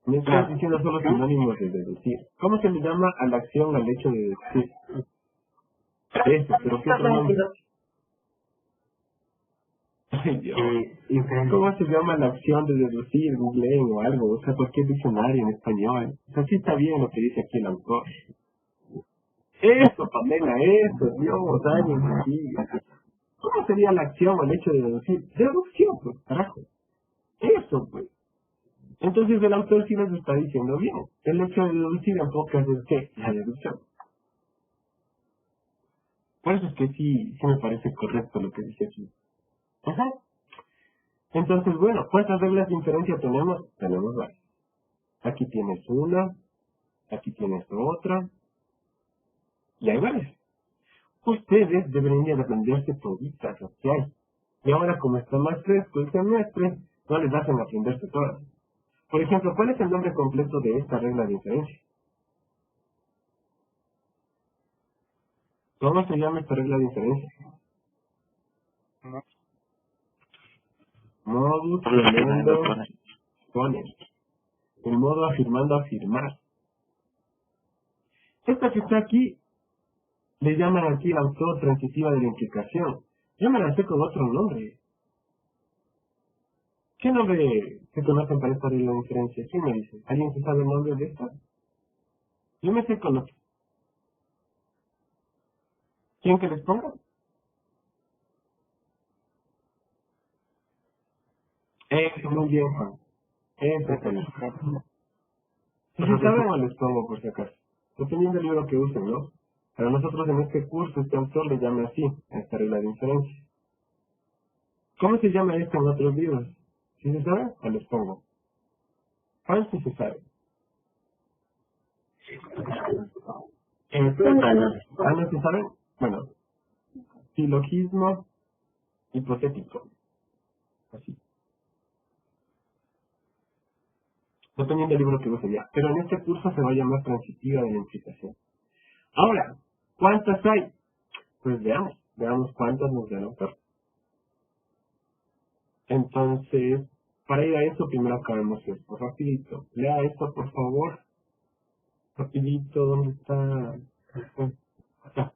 Speaker 1: me estás diciendo solo sinónimos de deducir. ¿Cómo se le llama a la acción, al hecho de deducir? Eso, pero ¿qué otro nombre? Ay, Dios. ¿Cómo se llama la acción de deducir? Googleen o algo, o sea, cualquier diccionario en español. O sea, sí está bien lo que dice aquí el autor. Eso, Pamela, eso, Dios, alguien aquí. ¿Cómo sería la acción o el hecho de deducir? Deducción, pues, carajo. Eso, pues. Entonces el autor sí nos está diciendo bien. El hecho de deducir en pocas es que la deducción. Por eso es que sí me parece correcto lo que dice aquí. Ajá. Entonces, bueno, ¿cuántas reglas de inferencia tenemos? Tenemos varias. Aquí tienes una, aquí tienes otra, y hay varias. Ustedes deberían de aprenderse toditas las que hay. Y ahora, como está más fresco el semestre, no les hacen aprenderse todas. Por ejemplo, ¿cuál es el nombre completo de esta regla de inferencia? ¿Cómo se llama esta regla de inferencia? Modus tremendo ponens. El modo afirmando afirmar. Esta que está aquí, le llaman aquí el autor transitiva de la implicación. Yo me la sé con otro nombre. ¿Qué nombre se conocen para esta regla de inferencia? ¿Quién me dice? ¿Alguien se sabe el nombre de esta? Yo me sé con otro. ¿Quién que les ponga? Muy bien, Juan. Ese es el. Si se saben o les pongo por si acaso. Dependiendo del libro que usen, ¿no? Pero nosotros en este curso, este autor le llama así, a esta regla de inferencia. ¿Cómo se llama esto en otros libros? Si se sabe, o les pongo. ¿Cuál si se sabe? ¿No se sabe? Bueno, silogismo hipotético. Así. Dependiendo del libro que use ya. Pero en este curso se va a llamar transitiva de la implicación. Ahora, ¿cuántas hay? Pues veamos cuántas nos da el autor. Entonces, para ir a eso, primero acabemos esto. Rapidito. Lea esto, por favor. Rapidito, ¿dónde está? Acá.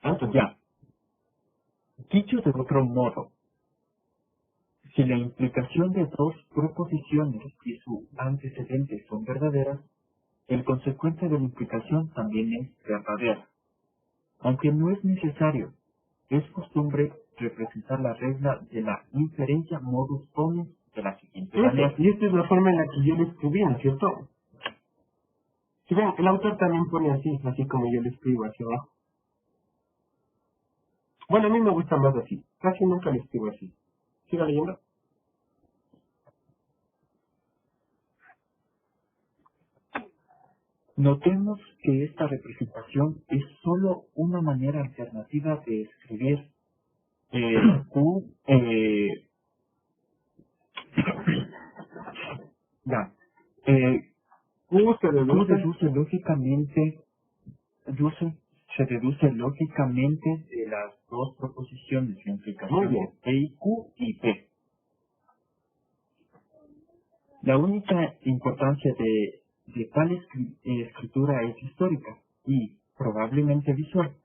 Speaker 1: Antes ya.
Speaker 3: Dicho de otro modo, si la implicación de dos proposiciones y su antecedente son verdaderas, el consecuente de la implicación también es verdadera. Aunque no es necesario, es costumbre representar la regla de la inferencia modus ponens de la siguiente manera.
Speaker 1: Y esta es la forma en la que yo lo escribí, ¿no es cierto? Si ven, el autor también pone así como yo lo escribo hacia abajo. Bueno, a mí me gusta más así. Casi nunca lo escribo así. ¿Siga leyendo?
Speaker 3: Notemos que esta representación es sólo una manera alternativa de escribir Q, ya,
Speaker 1: Q se
Speaker 3: Q se deduce lógicamente de las dos proposiciones de
Speaker 1: Muy
Speaker 3: implicación
Speaker 1: bien.
Speaker 3: P y Q y P. La única importancia de tal escritura es histórica y probablemente visual.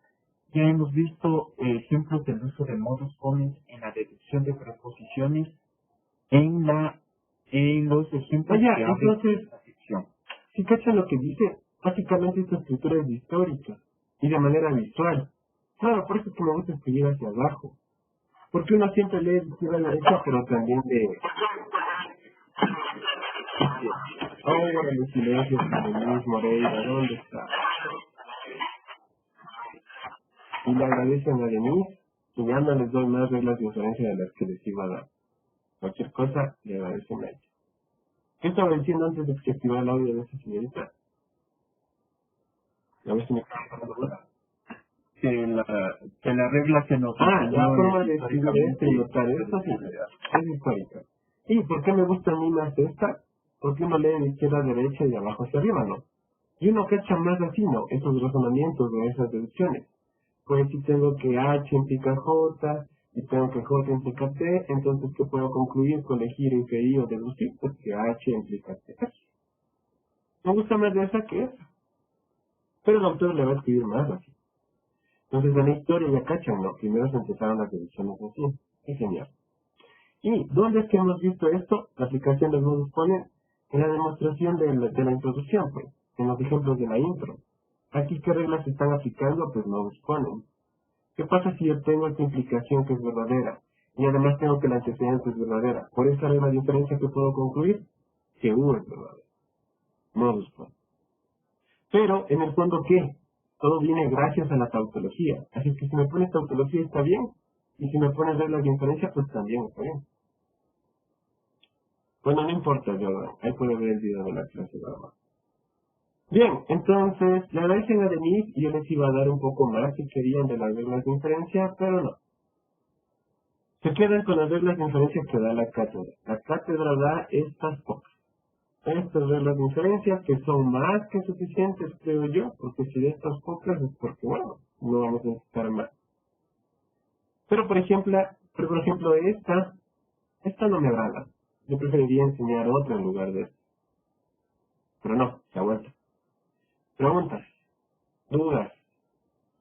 Speaker 3: Ya hemos visto ejemplos del uso de modus ponens en la deducción de preposiciones en los ejemplos
Speaker 1: Oye,
Speaker 3: que
Speaker 1: entonces,
Speaker 3: la sección.
Speaker 1: si cachan lo que dice, básicamente esta escritura es histórica y de manera visual. Claro, por eso es que me gusta escribir hacia abajo. Porque uno siempre lee de izquierda a la derecha, pero también de... Oh, los silencios de Luis Moreira, ¿dónde está? Y le agradecen a Denise, y ya no les doy más reglas de inferencia de las que les iba a dar. Cualquier cosa, le agradecen a ella. ¿Qué estaba diciendo antes de que activara el audio de esa señorita? A ver si me está pasando nada.
Speaker 3: Que la regla que nos
Speaker 1: La
Speaker 3: enseñó
Speaker 1: forma
Speaker 3: es
Speaker 1: de escribir
Speaker 3: históricamente
Speaker 1: y notar esto sí, es histórica. ¿Y por qué me gusta a mí más esta? Porque uno lee de izquierda a derecha y de abajo hacia arriba, ¿no? Y uno cacha más así, ¿no? Esos razonamientos o esas deducciones. Pues si tengo que H implica J, y tengo que J implica T, entonces ¿qué puedo concluir, colegir, inferir o deducir? Pues que H implica T. Me gusta más de esa que esa, pero el autor le va a escribir más así. Entonces en la historia ya cachan, ¿no? Primero se empezaron las deducciones así. Es genial. ¿Y dónde es que hemos visto esto? La aplicación de modus ponens en la demostración de la introducción, pues, en los ejemplos de la intro. Aquí, ¿qué reglas se están aplicando? Pues modus ponens. ¿Qué pasa si yo tengo esta implicación que es verdadera? Y además tengo que la antecedente es verdadera. Por esa regla de diferencia que puedo concluir que U es verdadero. Modus ponens. Pero, en el fondo, ¿qué? Todo viene gracias a la tautología. Así que si me pones tautología está bien. Y si me pones reglas de inferencia, pues también está bien. Bueno, no importa, yo ahí puedo ver el video de la clase nada más. Bien, entonces, le agradecen a Denise y yo les iba a dar un poco más si querían de las reglas de inferencia, pero no. Se quedan con las reglas de inferencia que da la cátedra. La cátedra da estas pocas. Estas reglas de inferencia que son más que suficientes, creo yo, porque si de estas pocas es porque, bueno, no vamos a necesitar más. Pero por ejemplo, esta no me agrada. Yo preferiría enseñar otra en lugar de esta. Pero no, se aguanta. Preguntas, dudas,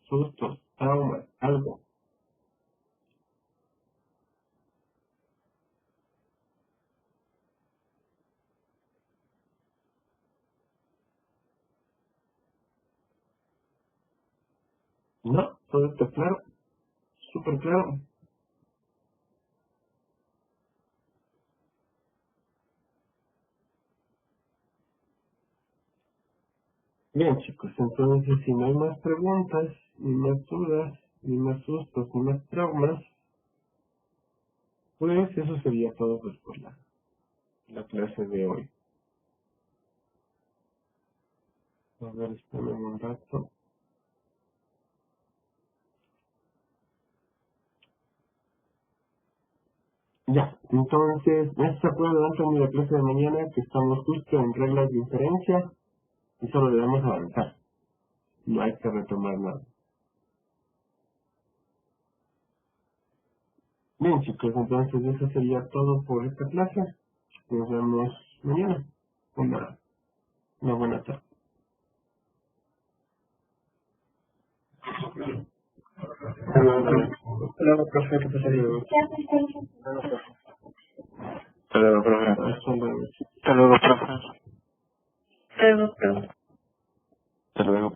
Speaker 1: sustos, traumas, algo. No, todo está claro, súper claro. Bien chicos, entonces si no hay más preguntas, ni más dudas, ni más sustos, ni más traumas, pues eso sería todo pues, por la clase de hoy. A ver, espérame un rato. Ya, entonces, ¿no se acuerdan Anthony de la clase de mañana que estamos justo en reglas de inferencia y solo debemos avanzar? No hay que retomar nada. Bien chicos, entonces eso sería todo por esta clase. Nos vemos mañana. Una buena tarde. Hasta luego, profe. Hasta luego.
Speaker 4: Hasta luego, profe.
Speaker 1: Hasta luego.
Speaker 4: Hasta luego, profe.
Speaker 2: Pero,
Speaker 4: Hasta luego.